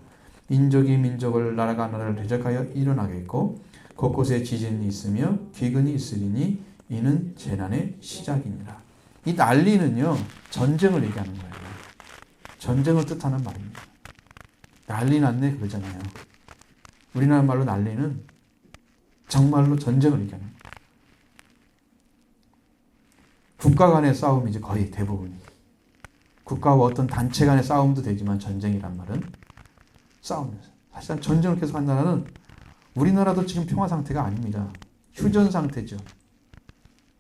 민족이 민족을 나라가 나라를 대적하여 일어나겠고 곳곳에 지진이 있으며 기근이 있으리니 이는 재난의 시작이니라. 이 난리는요 전쟁을 얘기하는 거예요. 전쟁을 뜻하는 말입니다. 난리 났네 그러잖아요. 우리나라 말로 난리는 정말로 전쟁을 얘기하는 거예요. 국가 간의 싸움이지 거의 대부분이. 국가와 어떤 단체 간의 싸움도 되지만 전쟁이란 말은 싸움이에요. 사실상 전쟁을 계속한 나라는 우리나라도 지금 평화 상태가 아닙니다. 휴전 상태죠.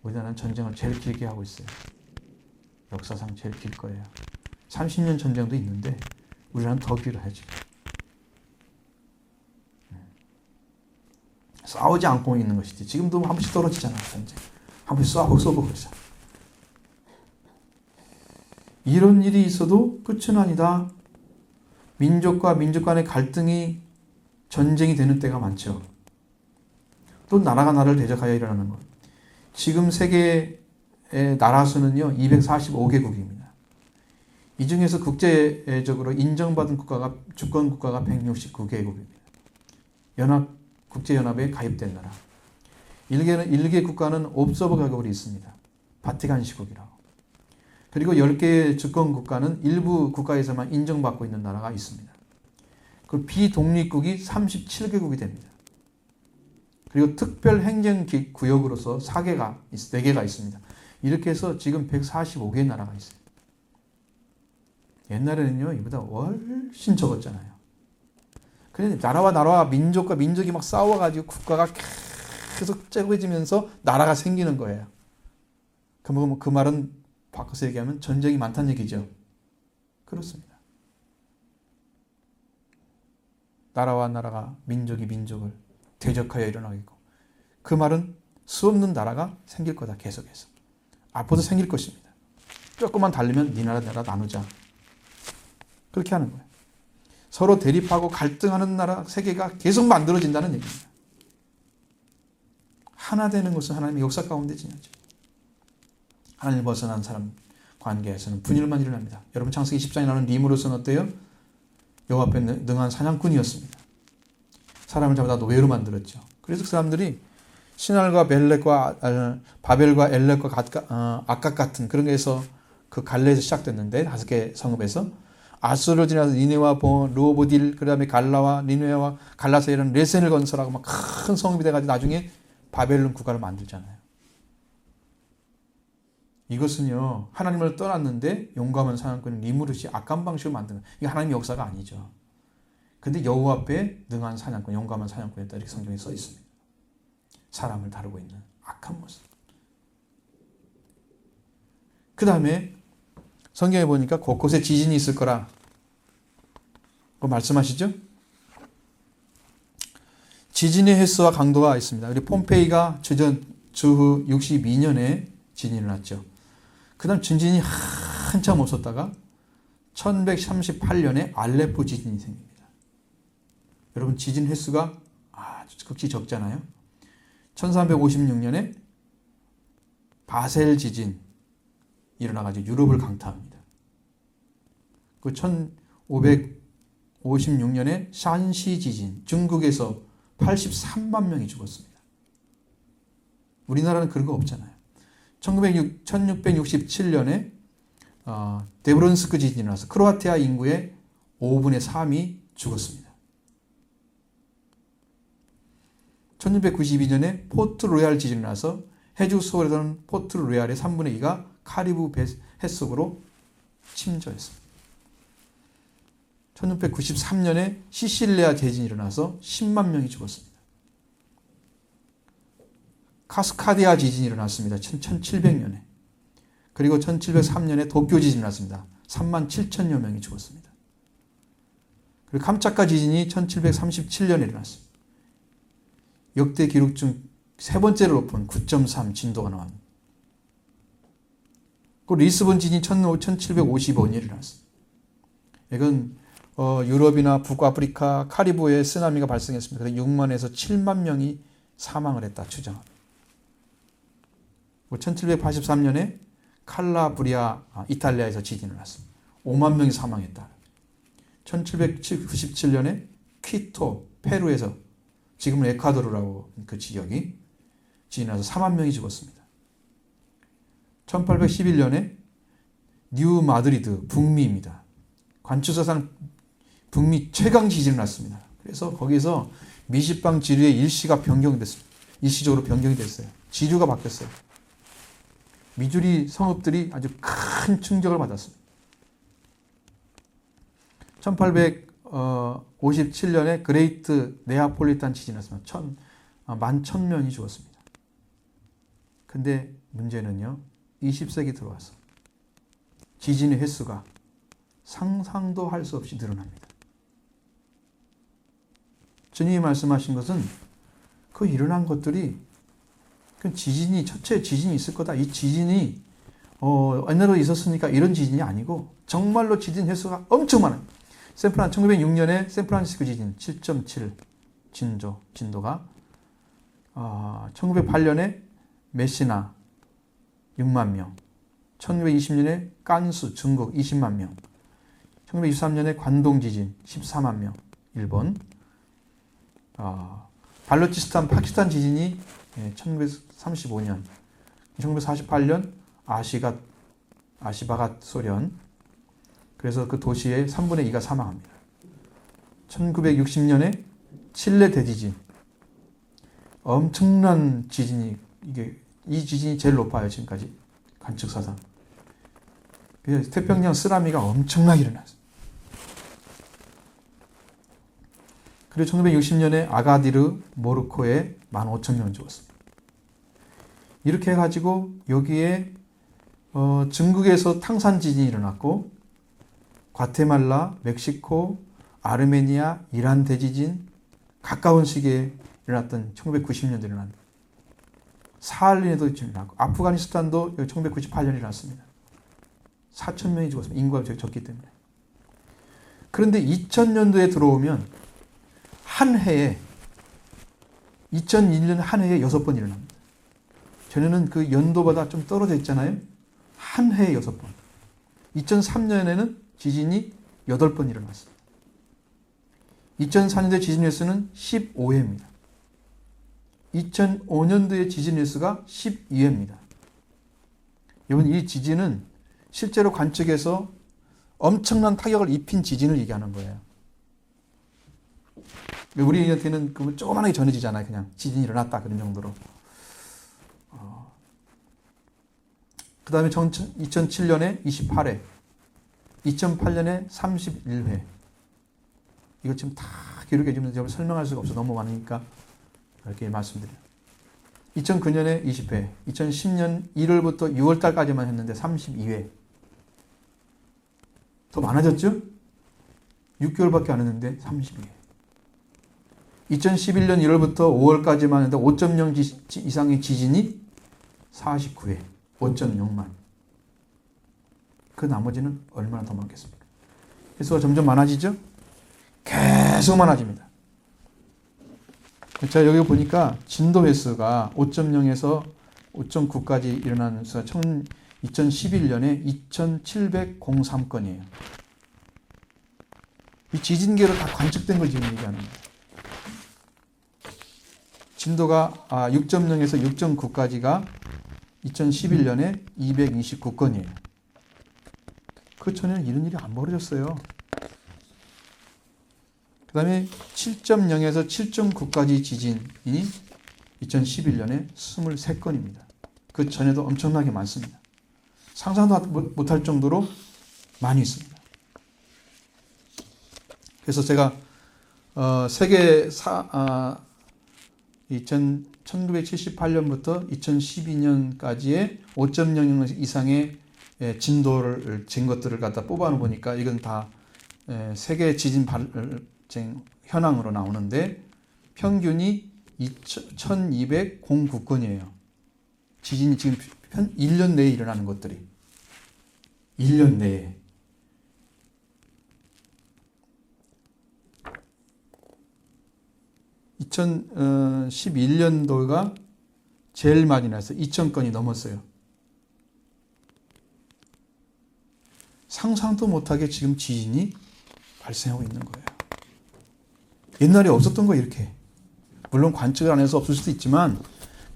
우리나라는 전쟁을 제일 길게 하고 있어요. 역사상 제일 길 거예요. 30년 전쟁도 있는데 우리나라는 더 길어요 지금. 싸우지 않고 있는 것이지. 지금도 한 번씩 떨어지잖아요. 전쟁. 한 번씩 쏘고 그러죠. 이런 일이 있어도 끝은 아니다. 민족과 민족 간의 갈등이 전쟁이 되는 때가 많죠. 또 나라가 나라를 대적하여 일어나는 것. 지금 세계의 나라 수는요 245개국입니다. 이 중에서 국제적으로 인정받은 국가가 주권 국가가 169개국입니다. 국제연합에 가입된 나라. 일개 국가는 옵서버 가격으로 있습니다. 바티칸 시국이라고. 그리고 10개의 주권 국가는 일부 국가에서만 인정받고 있는 나라가 있습니다. 그 비독립국이 37개국이 됩니다. 그리고 특별 행정구역으로서 4개가 있습니다. 이렇게 해서 지금 145개의 나라가 있어요. 옛날에는요, 이보다 훨씬 적었잖아요. 그런데 나라와 민족과 민족이 막 싸워가지고 국가가 계속 째고해지면서 나라가 생기는 거예요. 그럼 그 말은 바꿔서 얘기하면 전쟁이 많다는 얘기죠. 그렇습니다. 나라와 나라가 민족이 민족을 대적하여 일어나겠고 그 말은 수없는 나라가 생길 거다 계속해서. 앞으로도 생길 것입니다. 조금만 달리면 네 나라 내가 나누자. 그렇게 하는 거예요. 서로 대립하고 갈등하는 나라 세계가 계속 만들어진다는 얘기입니다. 하나 되는 것은 하나님의 역사 가운데 지나죠. 하나님을 벗어난 사람 관계에서는 분열만 일어납니다. 여러분 창세기 10장에 나오는 리므롯은 어때요? 여호와 앞에 능한 사냥꾼이었습니다. 사람을 잡아다 노예로 만들었죠. 그래서 그 사람들이 신할과 바벨과 엘렉과 아각 같은 그런 게에서 그 갈레에서 시작됐는데 5개 성읍에서 아수르를 지나서 니네와 르호보딜 그 다음에 갈라와 니네와 갈라서 이런 레센을 건설하고 막 큰 성읍이 돼가지고 나중에 바벨론 국가를 만들잖아요. 이것은요 하나님을 떠났는데 용감한 사냥꾼인 리므롯이 악한 방식으로 만드는 이게 하나님의 역사가 아니죠. 근데 여호와 앞에 능한 사냥꾼, 용감한 사냥꾼이었다 이렇게 성경에 써 있습니다. 사람을 다루고 있는 악한 모습. 그 다음에 성경에 보니까 곳곳에 지진이 있을 거라 그 말씀하시죠? 지진의 횟수와 강도가 있습니다. 우리 폼페이가 주후 62년에 지진이 일어났죠. 그 다음 지진이 한참 없었다가 1138년에 알레포 지진이 생깁니다. 여러분 지진 횟수가 아주 극히 적잖아요. 1356년에 바셀 지진 일어나가지고 유럽을 강타합니다. 그 1556년에 샨시 지진 중국에서 83만 명이 죽었습니다. 우리나라는 그런 거 없잖아요. 1667년에 데브론스크 지진이 나서 크로아티아 인구의 5분의 3이 죽었습니다. 1692년에 포트 로얄 지진이 나서 해주 서울에서는 포트 로얄의 3분의 2가 카리브 해속으로 침전했습니다. 1693년에 시실리아 지진이 일어나서 10만 명이 죽었습니다. 카스카디아 지진이 일어났습니다. 1700년에. 그리고 1703년에 도쿄 지진이 났습니다. 3만 7천여 명이 죽었습니다. 그리고 캄차카 지진이 1737년에 일어났습니다. 역대 기록 중 세 번째로 높은 9.3 진도가 나왔습니다. 그 리스본 지진이 1755년에 일어났습니다. 이건 유럽이나 북아프리카, 카리브해에 쓰나미가 발생했습니다. 그래서 6만에서 7만 명이 사망을 했다 추정합니다. 1783년에 칼라브리아, 이탈리아에서 지진이 났습니다. 5만 명이 사망했다. 1797년에 퀴토, 페루에서 지금은 에콰도르라고 그 지역이 지진이 나서 4만 명이 죽었습니다. 1811년에 뉴 마드리드, 북미입니다. 관측사상 북미 최강 지진이 났습니다. 그래서 거기서 미식방 지류의 일시가 변경됐습니다. 일시적으로 변경이 됐어요. 지류가 바뀌었어요. 미주리 성읍들이 아주 큰 충격을 받았습니다. 1857년에 그레이트 네아폴리탄 지진이 났습니다. 11,000명이 죽었습니다. 근데 문제는요, 20세기 들어와서 지진의 횟수가 상상도 할 수 없이 늘어납니다. 주님이 말씀하신 것은 그 일어난 것들이 첫째 지진이 있을 거다. 이 지진이 옛날에 있었으니까 이런 지진이 아니고 정말로 지진 횟수가 엄청 많아요. 1906년에 샌프란시스코 지진 7.7 진도가 1908년에 메시나 6만 명, 1920년에 깐수 중국 20만 명, 1923년에 관동 지진 14만 명, 일본, 발루치스탄 파키스탄 지진이 1935년, 1948년 아시바갓 소련, 그래서 그 도시의 3분의 2가 사망합니다. 1960년에 칠레 대지진, 엄청난 지진이 이 지진이 제일 높아요 지금까지 관측사상. 그래서 태평양 쓰나미가 엄청나게 일어났어요. 그리고 1960년에 아가디르 모로코에 15,000명 죽었습니다. 이렇게 해가지고 여기에 중국에서 탕산 지진이 일어났고 과테말라, 멕시코, 아르메니아, 이란 대지진 가까운 시기에 일어났던 1990년대에 일어난 사할린에도 일어났고 아프가니스탄도 1998년에 일어났습니다. 4,000명이 죽었습니다. 인구가 적기 때문에. 그런데 2000년도에 들어오면 한 해에 2001년 한 해에 6번 일어납니다. 전에는 그 연도보다 좀 떨어져 있잖아요. 한 해에 6번. 2003년에는 지진이 8번 일어났습니다. 2004년도에 지진 횟수는 15회입니다. 2005년도에 지진 횟수가 12회입니다. 여러분, 이 지진은 실제로 관측해서 엄청난 타격을 입힌 지진을 얘기하는 거예요. 우리한테는 그 조그만하게 전해지잖아요. 그냥 지진이 일어났다 그런 정도로. 그 다음에 2007년에 28회, 2008년에 31회. 이거 지금 다 기록해 주면 설명할 수가 없어. 너무 많으니까 이렇게 말씀드려요. 2009년에 20회, 2010년 1월부터 6월달까지만 했는데 32회. 더 많아졌죠? 6개월밖에 안 했는데 32회. 2011년 1월부터 5월까지만 했는데 5.0 이상의 지진이 49회, 5.0만. 그 나머지는 얼마나 더 많겠습니까? 횟수가 점점 많아지죠? 계속 많아집니다. 자, 여기 보니까 진도 횟수가 5.0에서 5.9까지 일어나는 횟수가 2011년에 2,703건이에요. 이 지진계로 다 관측된 걸 지금 얘기하는 거예요. 진도가 6.0에서 6.9까지가 2011년에 229건이에요. 그 전에는 이런 일이 안 벌어졌어요. 그 다음에 7.0에서 7.9까지 지진이 2011년에 23건입니다. 그 전에도 엄청나게 많습니다. 상상도 못할 정도로 많이 있습니다. 그래서 제가 세계 1978년부터 2012년까지의 5.0 이상의 진도를 진 것들을 갖다 뽑아 보니까 이건 다 세계 지진 발생 현황으로 나오는데 평균이 1209건이에요. 지진이 지금 1년 내에 일어나는 것들이 1년 내에. (2011년도가) 제일 많이 났어요. 2,000건이 넘었어요. 상상도 못하게 지금 지진이 발생하고 있는 거예요. 옛날에 없었던 거예요, 이렇게. 물론 관측을 안 해서 없을 수도 있지만,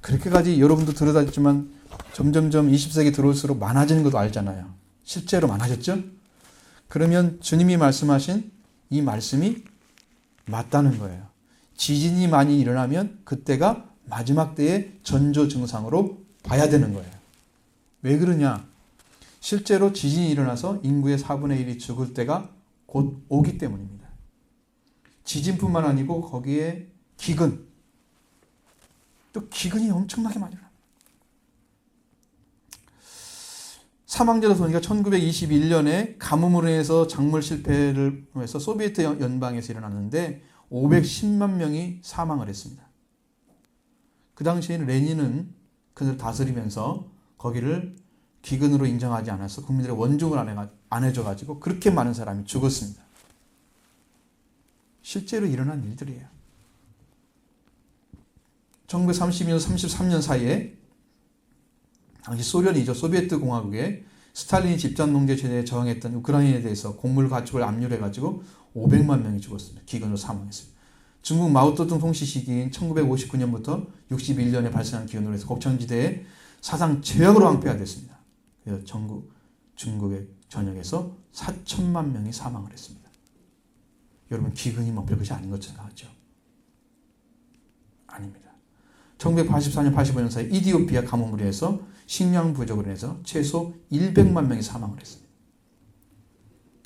그렇게까지 여러분도 들여다봤지만, 점점점 20세기 들어올수록 많아지는 것도 알잖아요. 실제로 많아졌죠? 그러면 주님이 말씀하신 이 말씀이 맞다는 거예요. 지진이 많이 일어나면 그때가 마지막 때의 전조 증상으로 봐야 되는 거예요. 왜 그러냐? 실제로 지진이 일어나서 인구의 4분의 1이 죽을 때가 곧 오기 때문입니다. 지진뿐만 아니고 거기에 기근, 또 기근이 엄청나게 많이 일어납니다. 사망자도 보니까 1921년에 가뭄으로 인해서 작물 실패를 해서 소비에트 연방에서 일어났는데 510만 명이 사망을 했습니다. 그 당시에는 레닌은 그들을 다스리면서 거기를 기근으로 인정하지 않아서 국민들의 원중을 안 해줘가지고 그렇게 많은 사람이 죽었습니다. 실제로 일어난 일들이에요. 1932년, 33년 사이에 당시 소련이죠. 소비에트 공화국에 스탈린이 집단 농제 체제에 저항했던 우크라이나에 대해서 곡물 가축을 압류해가지고 500만 명이 죽었습니다. 기근으로 사망했습니다. 중국 마오쩌둥 통치 시기인 1959년부터 61년에 발생한 기근으로 해서 곡창지대에 사상 최악으로 황폐화됐습니다. 그래서 중국의 전역에서 4천만 명이 사망을 했습니다. 여러분, 기근이 뭐 별것이 아닌 것 생각하죠? 아닙니다. 1984년, 85년 사이 이디오피아 가뭄으로 해서 식량 부족으로 인해서 최소 100만 명이 사망을 했습니다.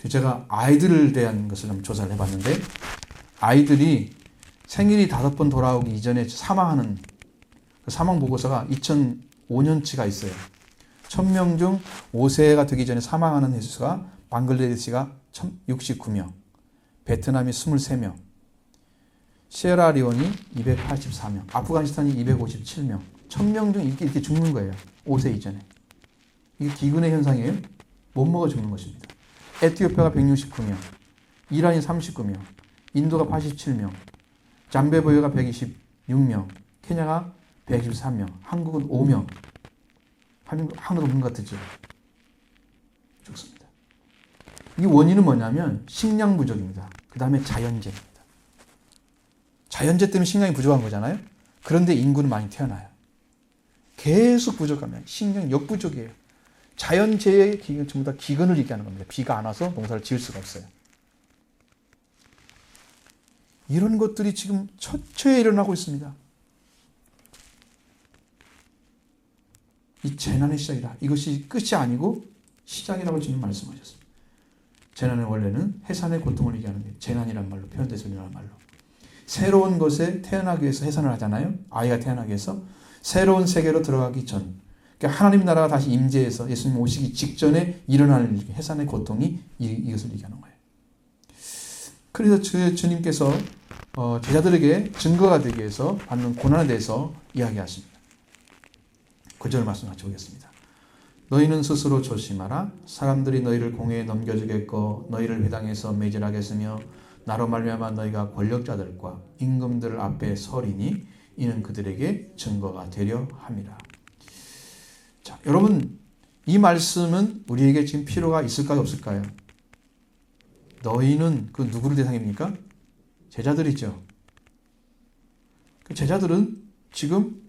제가 아이들에 대한 것을 한번 조사를 해봤는데 아이들이 생일이 5번 돌아오기 이전에 사망하는 그 사망 보고서가 2005년치가 있어요. 1000명 중 5세가 되기 전에 사망하는 횟수가 방글라데시가 69명, 베트남이 23명, 시에라리온이 284명, 아프가니스탄이 257명, 1000명 중 이렇게 죽는 거예요. 5세 이전에. 이게 기근의 현상이에요. 못 먹어 죽는 것입니다. 에티오피아가 169명, 이란이 39명, 인도가 87명, 잠베보이가 126명, 케냐가 123명, 한국은 5명. 하나도 없는 것 같죠? 죽습니다. 이 원인은 뭐냐면 식량 부족입니다. 그 다음에 자연재해입니다. 자연재해 때문에 식량이 부족한 거잖아요. 그런데 인구는 많이 태어나요. 계속 부족하면 식량 역부족이에요. 자연재해의 기근, 전부 다 기근을 얘기하는 겁니다. 비가 안 와서 농사를 지을 수가 없어요. 이런 것들이 지금 처처에 일어나고 있습니다. 이 재난의 시작이다. 이것이 끝이 아니고 시작이라고 주님 말씀하셨습니다. 재난은 원래는 해산의 고통을 얘기하는데 재난이란 말로 표현돼서 일어난 말로. 새로운 것에 태어나기 위해서 해산을 하잖아요. 아이가 태어나기 위해서 새로운 세계로 들어가기 전. 그러니까 하나님 나라가 다시 임재해서 예수님 오시기 직전에 일어나는 해산의 고통이 이것을 얘기하는 거예요. 그래서 주님께서 제자들에게 증거가 되기 위해서 받는 고난에 대해서 이야기하십니다. 9절 말씀 같이 보겠습니다. 너희는 스스로 조심하라. 사람들이 너희를 공회에 넘겨주겠고 너희를 회당에서 매질하겠으며 나로 말미암아 너희가 권력자들과 임금들 앞에 서리니 이는 그들에게 증거가 되려 함이라. 자, 여러분, 이 말씀은 우리에게 지금 필요가 있을까요, 없을까요? 너희는 그 누구를 대상입니까? 제자들이죠. 그 제자들은 지금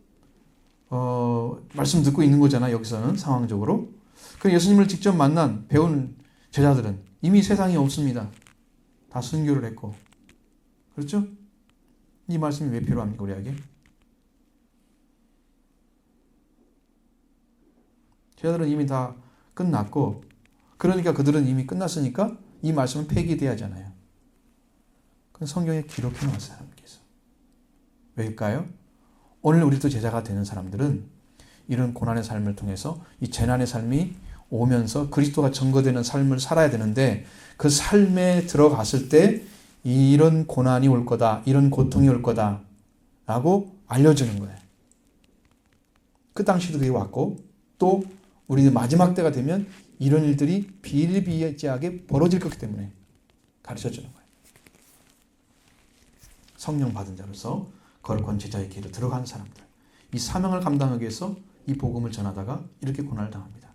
말씀 듣고 있는 거잖아요. 여기서는 상황적으로. 그 예수님을 직접 만난 배운 제자들은 이미 세상에 없습니다. 다 순교를 했고. 그렇죠? 이 말씀이 왜 필요합니까, 우리에게? 제자들은 이미 다 끝났고, 그러니까 그들은 이미 끝났으니까 이 말씀은 폐기돼야 하잖아요. 그건 성경에 기록해 놓았어요, 하나님께서. 왜일까요? 오늘 우리도 제자가 되는 사람들은 이런 고난의 삶을 통해서 이 재난의 삶이 오면서 그리스도가 증거되는 삶을 살아야 되는데, 그 삶에 들어갔을 때 이런 고난이 올 거다, 이런 고통이 올 거다 라고 알려주는 거예요. 그 당시도 그게 왔고, 또 우리 마지막 때가 되면 이런 일들이 비일비재하게 벌어질 거기 때문에 가르쳐주는 거예요. 성령 받은 자로서 거룩한 제자의 길을 들어간 사람들, 이 사명을 감당하기 위해서 이 복음을 전하다가 이렇게 고난을 당합니다.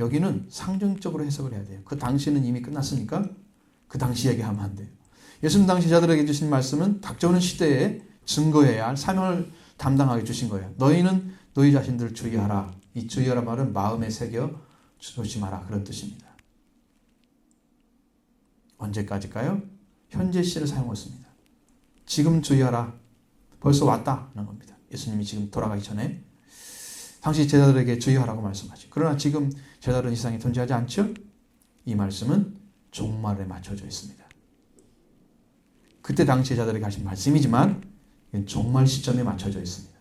여기는 상징적으로 해석을 해야 돼요. 그 당시는 이미 끝났으니까 그 당시 얘기하면 안 돼요. 예수님 당시 제자들에게 주신 말씀은 닥쳐오는 시대에 증거해야 할 사명을 담당하게 주신 거예요. 너희는 너희 자신들을 주의하라. 이 주의하라 말은 마음에 새겨 조심하라, 그런 뜻입니다. 언제까지일까요? 현재 시를 사용했습니다. 지금 주의하라. 벌써 왔다는 겁니다. 예수님이 지금 돌아가기 전에 당시 제자들에게 주의하라고 말씀하죠. 그러나 지금 제자들은 이 세상에 존재하지 않죠? 이 말씀은 종말에 맞춰져 있습니다. 그때 당시 제자들에게 하신 말씀이지만 종말 시점에 맞춰져 있습니다.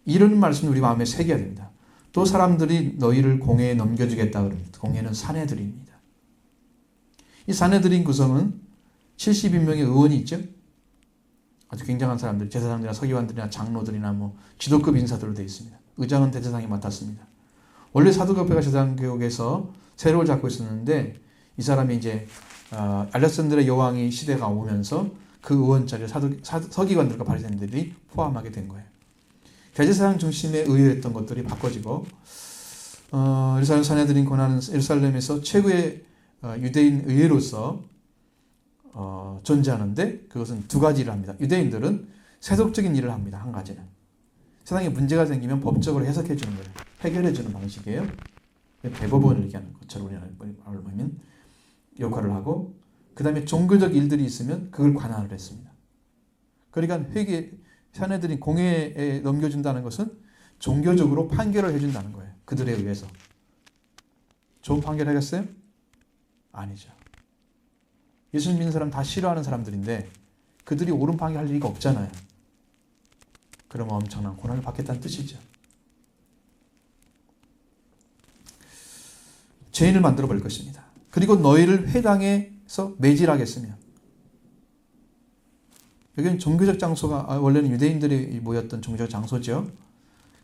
이런 말씀을 우리 마음에 새겨야 됩니다. 또 사람들이 너희를 공회에 넘겨주겠다 그럽니다. 공회는 사내들입니다. 이 사내들인 구성은 72명의 의원이 있죠. 아주 굉장한 사람들, 제사장들이나 서기관들이나 장로들이나 뭐 지도급 인사들로 되어 있습니다. 의장은 대제사장이 맡았습니다. 원래 사두교회가 제사장교육에서 세력을 잡고 있었는데 이 사람이 이제 알렉산드르 여왕이 시대가 오면서 그 의원 자리를 서기관들과 바리새인들이 포함하게 된 거예요. 대제사장 중심에 의회했던 것들이 바꿔지고 예루살렘 사내들인 고난은 예루살렘에서 최고의 유대인 의회로서 존재하는데 그것은 두 가지 일을 합니다. 유대인들은 세속적인 일을 합니다. 한 가지는 세상에 문제가 생기면 법적으로 해석해 주는 거예요. 해결해 주는 방식이에요. 대법원을 얘기하는 것처럼 우리나라를 보면 역할을 하고, 그 다음에 종교적 일들이 있으면 그걸 관할을 했습니다. 그러니까 사내들이 공회에 넘겨준다는 것은 종교적으로 판결을 해준다는 거예요. 그들에 의해서. 좋은 판결 하겠어요? 아니죠. 예수님 믿는 사람 다 싫어하는 사람들인데 그들이 옳은 판결 할 리가 없잖아요. 그러면 엄청난 고난을 받겠다는 뜻이죠. 죄인을 만들어 버릴 것입니다. 그리고 너희를 회당에서 매질하겠으며, 여기는 종교적 장소가 원래는 유대인들이 모였던 종교적 장소죠.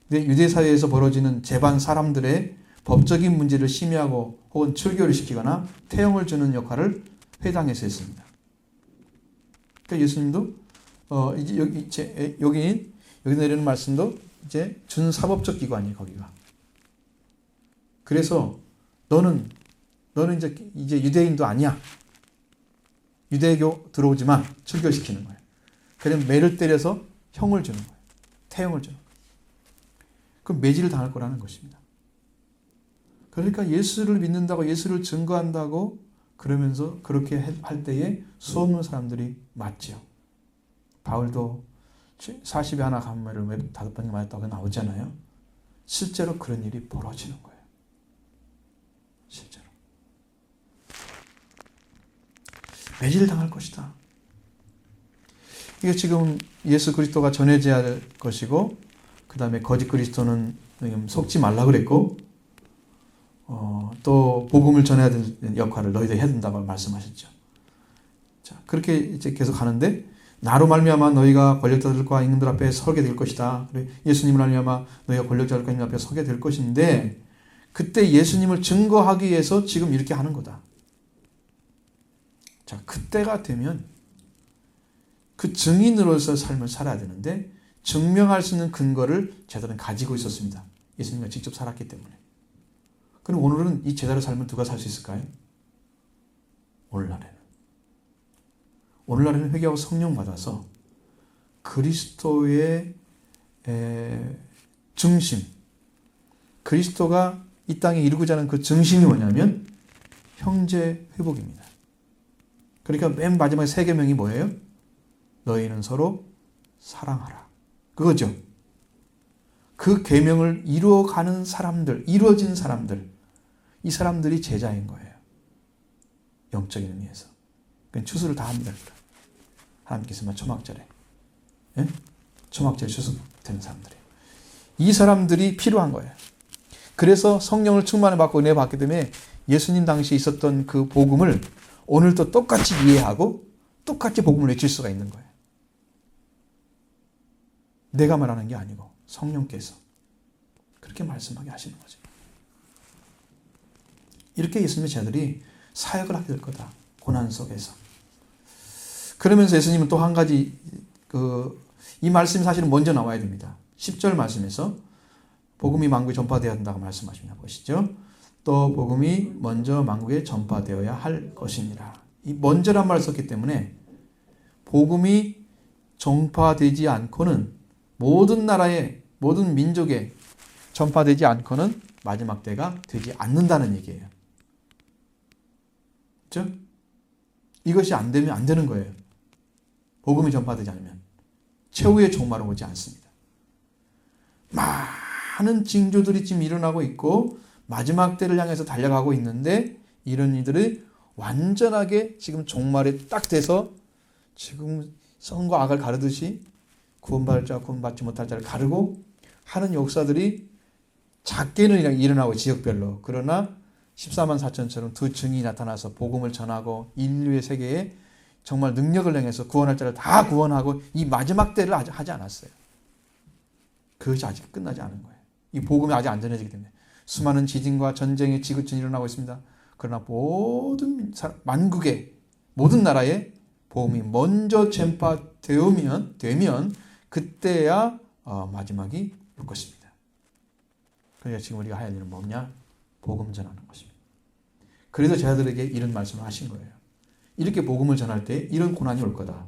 근데 유대 사회에서 벌어지는 재반 사람들의 법적인 문제를 심의하고 혹은 출교를 시키거나 태형을 주는 역할을 회당에서 했습니다. 그러니까 예수님도 여기 내리는 말씀도 이제 준사법적 기관이에요, 거기가. 그래서 너는 이제 유대인도 아니야. 유대교 들어오지 마. 출교시키는 거예요. 그럼 매를 때려서 형을 주는 거예요. 태형을 주는 거예요. 그럼 매질을 당할 거라는 것입니다. 그러니까 예수를 믿는다고, 예수를 증거한다고 그러면서 그렇게 할 때에 수없는 사람들이 맞죠. 바울도 40에 하나 감매를 왜 5번이나 맞았다고 나오잖아요. 실제로 그런 일이 벌어지는 거예요. 실제로. 매질 당할 것이다. 이게 지금 예수 그리스도가 전해져야 할 것이고, 그 다음에 거짓 그리스도는 속지 말라 그랬고, 또 복음을 전해야 되는 역할을 너희들 해야 된다고 말씀하셨죠. 자, 그렇게 이제 계속 가는데, 나로 말미암아 너희가 권력자들과 임금들 앞에 서게 될 것이다. 예수님을 말미암아 너희가 권력자들과 임금들 앞에 서게 될 것인데, 그때 예수님을 증거하기 위해서 지금 이렇게 하는 거다. 자, 그때가 되면 그 증인으로서 삶을 살아야 되는데, 증명할 수 있는 근거를 제자들은 가지고 있었습니다. 예수님과 직접 살았기 때문에. 그럼 오늘은 이 제자의 삶을 누가 살 수 있을까요? 오늘날에는 회개하고 성령 받아서 그리스도의 중심. 그리스도가 이 땅에 이루고자 하는 그 중심이 뭐냐면 형제 회복입니다. 그러니까 맨 마지막에 세 계명이 뭐예요? 너희는 서로 사랑하라. 그거죠. 그 계명을 이루어가는 사람들, 이루어진 사람들, 이 사람들이 제자인 거예요. 영적인 의미에서. 그건 추수를 다 합니다. 하나님께서만 초막절에. 예? 초막절에 추수되는 사람들이에요. 이 사람들이 필요한 거예요. 그래서 성령을 충만을 받고 은혜 받기 때문에 예수님 당시에 있었던 그 복음을 오늘도 똑같이 이해하고 똑같이 복음을 외칠 수가 있는 거예요. 내가 말하는 게 아니고 성령께서 그렇게 말씀하게 하시는 거죠. 이렇게 예수님의 제자들이 사역을 하게 될 거다. 고난 속에서. 그러면서 예수님은 또 한 가지 이 말씀이 사실은 먼저 나와야 됩니다. 10절 말씀에서 복음이 만국에 전파되어야 한다고 말씀하십니다. 보시죠. 또 복음이 먼저 만국에 전파되어야 할 것이니라. 이 먼저란 말을 썼기 때문에 복음이 전파되지 않고는 모든 나라에 모든 민족에 전파되지 않고는 마지막 때가 되지 않는다는 얘기예요. 그렇죠? 이것이 안 되면 안 되는 거예요. 복음이 전파되지 않으면 최후의 종말은 오지 않습니다. 많은 징조들이 지금 일어나고 있고 마지막 때를 향해서 달려가고 있는데 이런 이들이 완전하게 지금 종말에 딱 돼서 지금 선과 악을 가르듯이 구원받을 자와 구원받지 못할 자를 가르고 하는 역사들이 작게는 일어나고 지역별로. 그러나 14만 4천처럼 두 증이 나타나서 복음을 전하고 인류의 세계에 정말 능력을 행해서 구원할 자를 다 구원하고 이 마지막 때를 아직 하지 않았어요. 그것이 아직 끝나지 않은 거예요. 이 복음이 아직 안 전해지기 때문에 수많은 지진과 전쟁의 지구촌이 일어나고 있습니다. 그러나 모든 만국의 모든 나라에 복음이 먼저 전파되면 그때야 마지막이 올 것입니다. 그래서 지금 우리가 해야 할 일은 뭐냐? 복음 전하는 것입니다. 그래서 제자들에게 이런 말씀을 하신 거예요. 이렇게 복음을 전할 때 이런 고난이 올 거다.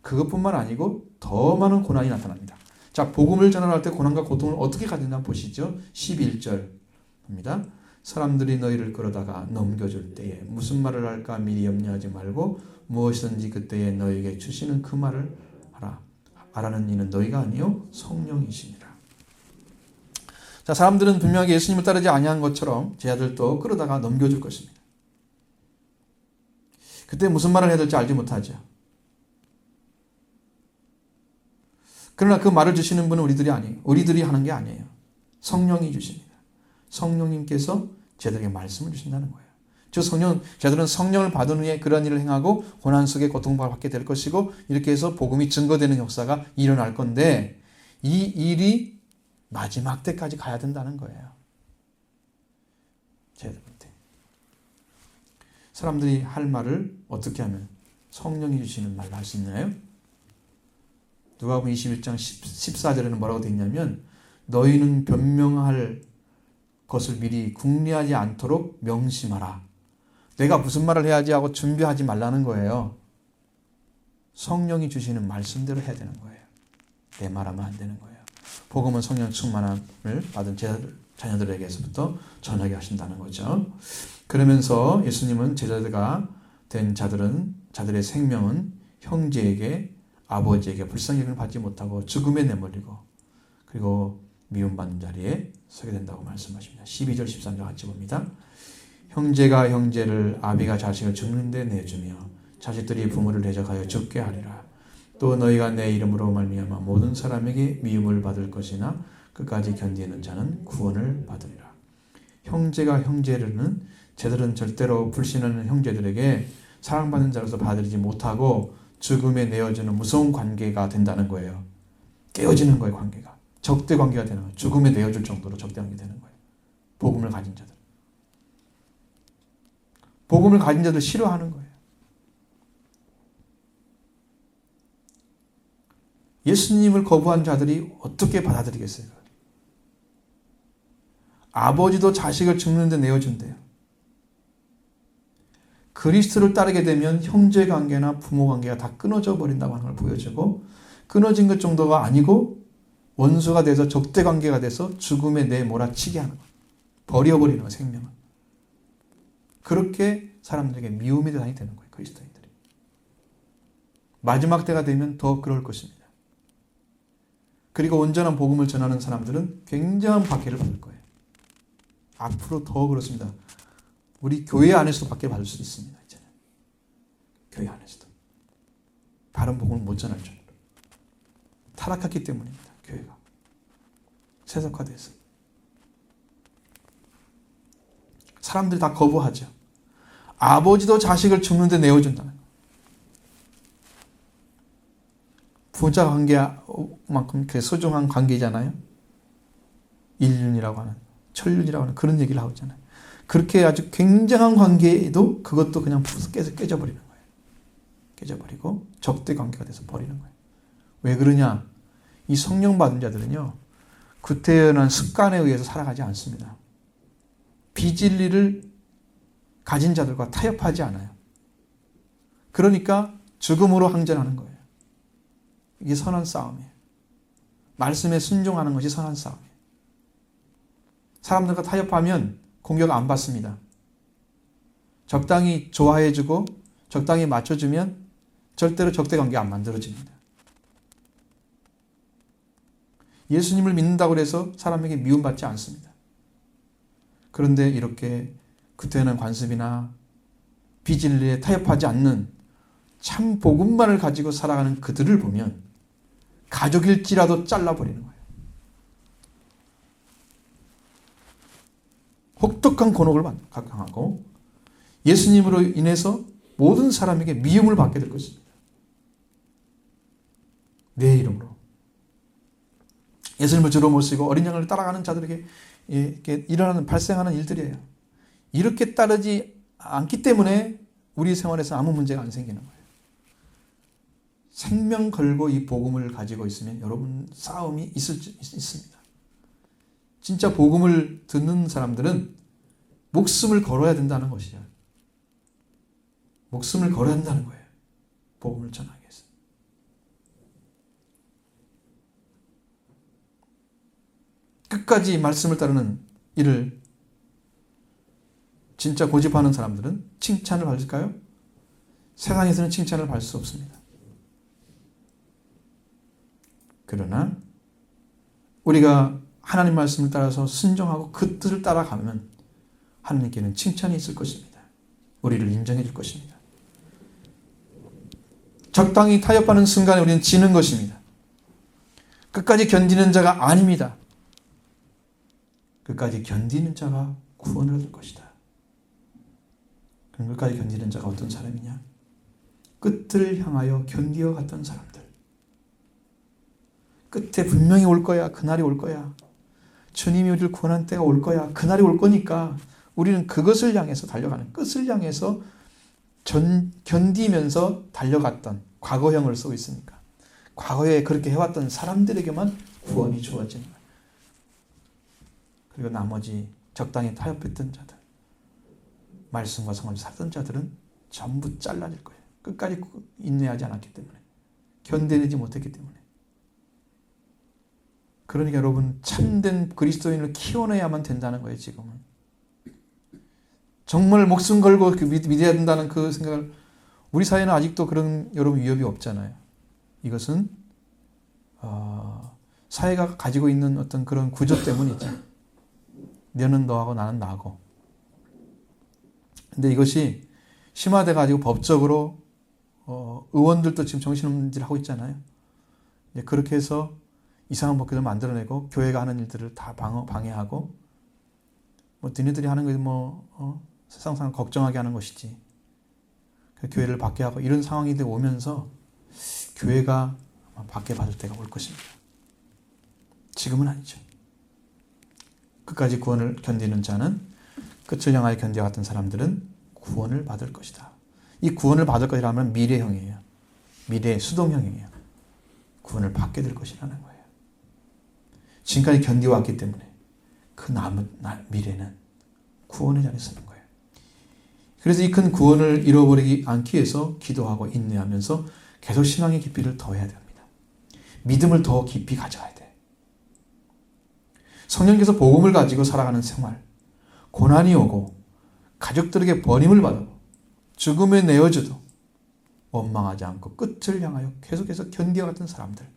그것뿐만 아니고 더 많은 고난이 나타납니다. 자, 복음을 전할 때 고난과 고통을 어떻게 가진다 보시죠. 11절입니다. 사람들이 너희를 끌어다가 넘겨줄 때에 무슨 말을 할까 미리 염려하지 말고 무엇이든지 그때에 너희에게 주시는 그 말을 하라. 하라는 이는 너희가 아니요 성령이시니라. 자, 사람들은 분명하게 예수님을 따르지 아니한 것처럼 제자들도 끌어다가 넘겨줄 것입니다. 그때 무슨 말을 해야 될지 알지 못하죠. 그러나 그 말을 주시는 분은 우리들이 하는 게 아니에요. 성령이 주십니다. 성령님께서 제자들에게 말씀을 주신다는 거예요. 제자들은 성령을 받은 후에 그런 일을 행하고 고난 속에 고통을 받게 될 것이고 이렇게 해서 복음이 증거되는 역사가 일어날 건데 이 일이 마지막 때까지 가야 된다는 거예요. 제자들한테. 사람들이 할 말을 어떻게 하면 성령이 주시는 말을 할 수 있나요? 누가복음 21장 14절에는 뭐라고 되어 있냐면 너희는 변명할 것을 미리 궁리하지 않도록 명심하라. 내가 무슨 말을 해야지 하고 준비하지 말라는 거예요. 성령이 주시는 말씀대로 해야 되는 거예요. 내 말하면 안 되는 거예요. 복음은 성령 충만함을 받은 자녀들에게서부터 전하게 하신다는 거죠. 그러면서 예수님은 제자가 된 자들의 생명은 형제에게 아버지에게 불쌍히 여김을 받지 못하고 죽음에 내몰리고 그리고 미움받는 자리에 서게 된다고 말씀하십니다. 12절 13절 같이 봅니다. 형제가 형제를 아비가 자식을 죽는 데 내주며 자식들이 부모를 대적하여 죽게 하리라. 또 너희가 내 이름으로 말미암아 모든 사람에게 미움을 받을 것이나 끝까지 견디는 자는 구원을 받으리라. 형제가 형제는 제들은 절대로 불신하는 형제들에게 사랑받는 자로서 받아들이지 못하고 죽음에 내어주는 무서운 관계가 된다는 거예요. 깨어지는 거예요, 관계가. 적대 관계가 되는 거예요. 죽음에 내어줄 정도로 적대 관계가 되는 거예요. 복음을 가진 자들. 복음을 가진 자들 싫어하는 거예요. 예수님을 거부한 자들이 어떻게 받아들이겠어요? 아버지도 자식을 죽는데 내어준대요. 그리스도를 따르게 되면 형제 관계나 부모 관계가 다 끊어져 버린다고 하는 걸 보여주고 끊어진 것 정도가 아니고 원수가 돼서 적대 관계가 돼서 죽음에 내몰아치게 하는 거예요. 버려버리는 거예요, 생명을. 그렇게 사람들에게 미움의 대상이 되는 거예요, 그리스도인들이. 마지막 때가 되면 더 그럴 것입니다. 그리고 온전한 복음을 전하는 사람들은 굉장한 박해를 받을 거예요. 앞으로 더 그렇습니다. 우리 교회 안에서도 박해를 받을 수 있습니다. 이제는. 교회 안에서도. 바른 복음을 못 전할 정도로. 타락했기 때문입니다. 교회가. 세속화돼서. 사람들이 다 거부하죠. 아버지도 자식을 죽는데 내어준다는 거. 부자 관계만큼 소중한 관계잖아요. 인륜이라고 하는, 천륜이라고 하는 그런 얘기를 하고 있잖아요. 그렇게 아주 굉장한 관계에도 그것도 그냥 깨져버리는 거예요. 깨져버리고 적대 관계가 돼서 버리는 거예요. 왜 그러냐? 이 성령 받은 자들은요, 구태연한 습관에 의해서 살아가지 않습니다. 비진리를 가진 자들과 타협하지 않아요. 그러니까 죽음으로 항전하는 거예요. 이게 선한 싸움이에요. 말씀에 순종하는 것이 선한 싸움이에요. 사람들과 타협하면 공격 안 받습니다. 적당히 좋아해주고 적당히 맞춰주면 절대로 적대관계 안 만들어집니다. 예수님을 믿는다고 해서 사람에게 미움받지 않습니다. 그런데 이렇게 구태연한 관습이나 비진리에 타협하지 않는 참 복음만을 가지고 살아가는 그들을 보면 가족일지라도 잘라버리는 거예요. 혹독한 곤혹을 강하고 예수님으로 인해서 모든 사람에게 미움을 받게 될 것입니다. 내 이름으로. 예수님을 주로 모시고 어린 양을 따라가는 자들에게 이렇게 발생하는 일들이에요. 이렇게 따르지 않기 때문에 우리 생활에서 아무 문제가 안 생기는 거예요. 생명 걸고 이 복음을 가지고 있으면 여러분 싸움이 있습니다. 진짜 복음을 듣는 사람들은 목숨을 걸어야 된다는 것이죠. 목숨을 걸어야 한다는 거예요. 복음을 전하기 위해서. 끝까지 말씀을 따르는 일을 진짜 고집하는 사람들은 칭찬을 받을까요? 세상에서는 칭찬을 받을 수 없습니다. 그러나 우리가 하나님 말씀을 따라서 순종하고 그 뜻을 따라가면 하나님께는 칭찬이 있을 것입니다. 우리를 인정해 줄 것입니다. 적당히 타협하는 순간에 우리는 지는 것입니다. 끝까지 견디는 자가 아닙니다. 끝까지 견디는 자가 구원을 얻을 것이다. 그럼 끝까지 견디는 자가 어떤 사람이냐? 끝을 향하여 견디어 갔던 사람들. 끝에 분명히 올 거야. 그날이 올 거야. 주님이 우리를 구원한 때가 올 거야. 그날이 올 거니까 우리는 그것을 향해서 달려가는, 끝을 향해서 견디면서 달려갔던 과거형을 쓰고 있으니까 과거에 그렇게 해왔던 사람들에게만 구원이 주어지는 거예요. 그리고 나머지 적당히 타협했던 자들, 말씀과 성을 살던 자들은 전부 잘라질 거예요. 끝까지 인내하지 않았기 때문에, 견뎌내지 못했기 때문에. 그러니까 여러분 참된 그리스도인을 키워내야만 된다는 거예요. 지금은 정말 목숨 걸고 믿어야 된다는 그 생각을, 우리 사회는 아직도 그런 여러분 위협이 없잖아요. 이것은 사회가 가지고 있는 어떤 그런 구조 때문이죠. 너는 너하고 나는 나하고. 근데 이것이 심화돼 가지고 법적으로 의원들도 지금 정신없는 일을 하고 있잖아요. 그렇게 해서 이상한 법규를 만들어내고 교회가 하는 일들을 다 방해하고, 너희들이 하는 게 세상 사람 걱정하게 하는 것이지, 교회를 받게 하고, 이런 상황이 오면서 교회가 받게 받을 때가 올 것입니다. 지금은 아니죠. 끝까지 구원을 견디는 자는, 끝을 향하여 견뎌왔던 사람들은 구원을 받을 것이다. 이 구원을 받을 것이라면 미래형이에요. 미래의 수동형이에요. 구원을 받게 될 것이라는 거예요. 지금까지 견디왔기 때문에 그 남은 미래는 구원의 자리에 서는 거예요. 그래서 이 큰 구원을 잃어버리지 않기 위해서 기도하고 인내하면서 계속 신앙의 깊이를 더해야 됩니다. 믿음을 더 깊이 가져야 돼. 성령께서 복음을 가지고 살아가는 생활, 고난이 오고 가족들에게 버림을 받아도 죽음에 내어져도 원망하지 않고 끝을 향하여 계속해서 견뎌갔던 사람들.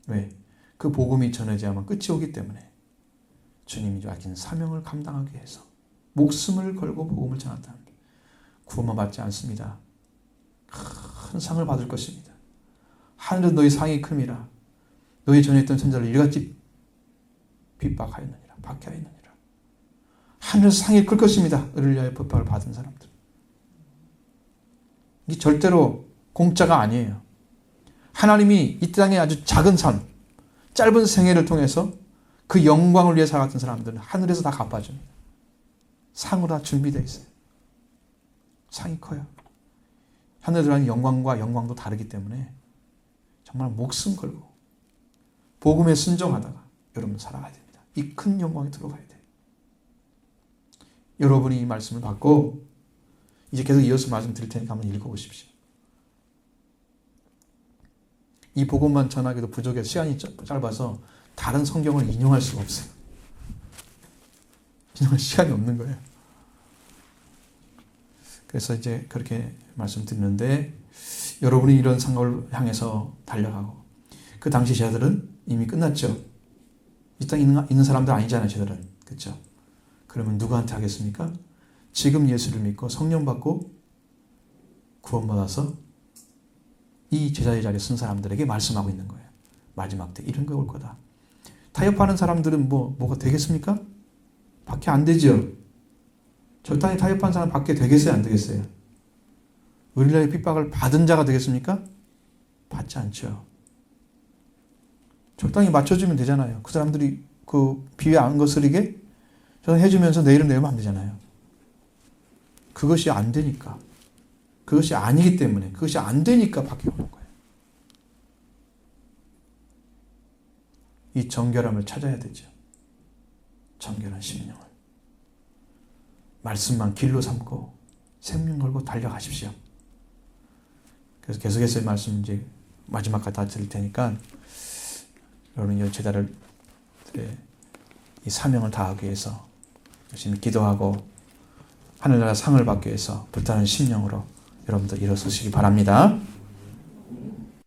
왜? 그 복음이 전해져야만 끝이 오기 때문에 주님이 주신 사명을 감당하기 위해서 목숨을 걸고 복음을 전한다는 구원만 받지 않습니다. 큰 상을 받을 것입니다. 하늘은 너희 상이 큼이라. 너희 전에 있던 천자를 이같이 핍박하였느니라. 박해하였느니라. 하늘은 상이 클 것입니다. 을을 위하여 핍박을 받은 사람들. 이게 절대로 공짜가 아니에요. 하나님이 이 땅에 아주 작은 삶, 짧은 생애를 통해서 그 영광을 위해 살았던 사람들은 하늘에서 다 갚아줍니다. 상으로 다 준비되어 있어요. 상이 커요. 하늘에 들어가는 영광과 영광도 다르기 때문에 정말 목숨 걸고 복음에 순종하다가 여러분 살아가야 됩니다. 이 큰 영광에 들어가야 돼요. 여러분이 이 말씀을 받고 이제 계속 이어서 말씀 드릴 테니까 한번 읽어보십시오. 이 복음만 전하기도 부족해서 시간이 짧아서 다른 성경을 인용할 수가 없어요. 인용할 시간이 없는 거예요. 그래서 이제 그렇게 말씀드리는데 여러분이 이런 상황을 향해서 달려가고 그 당시 제자들은 이미 끝났죠. 이 땅에 있는 사람들 아니잖아요. 제자들은. 그렇죠? 그러면 누구한테 하겠습니까? 지금 예수를 믿고 성령 받고 구원받아서 이 제자의 자리에 쓴 사람들에게 말씀하고 있는 거예요. 마지막 때 이런 거 올 거다. 타협하는 사람들은 뭐가 되겠습니까? 밖에 안 되죠. 적당히 타협한 사람 밖에 되겠어요? 안 되겠어요? 의리의 핍박을 받은 자가 되겠습니까? 받지 않죠. 적당히 맞춰주면 되잖아요. 그 사람들이 그 비위 안 거스리게 저는 해주면서 내 이름 내면 안 되잖아요. 그것이 안 되니까. 그것이 아니기 때문에 그것이 안 되니까 밖에 오는 거예요. 이 정결함을 찾아야 되죠. 정결한 심령을. 말씀만 길로 삼고 생명 걸고 달려가십시오. 그래서 계속해서 말씀 이제 마지막까지 다 드릴 테니까 여러분 이 제자를 이 사명을 다하기 위해서 열심히 기도하고 하늘나라 상을 받기 위해서 불타는 심령으로 여러분들 일어서시기 바랍니다.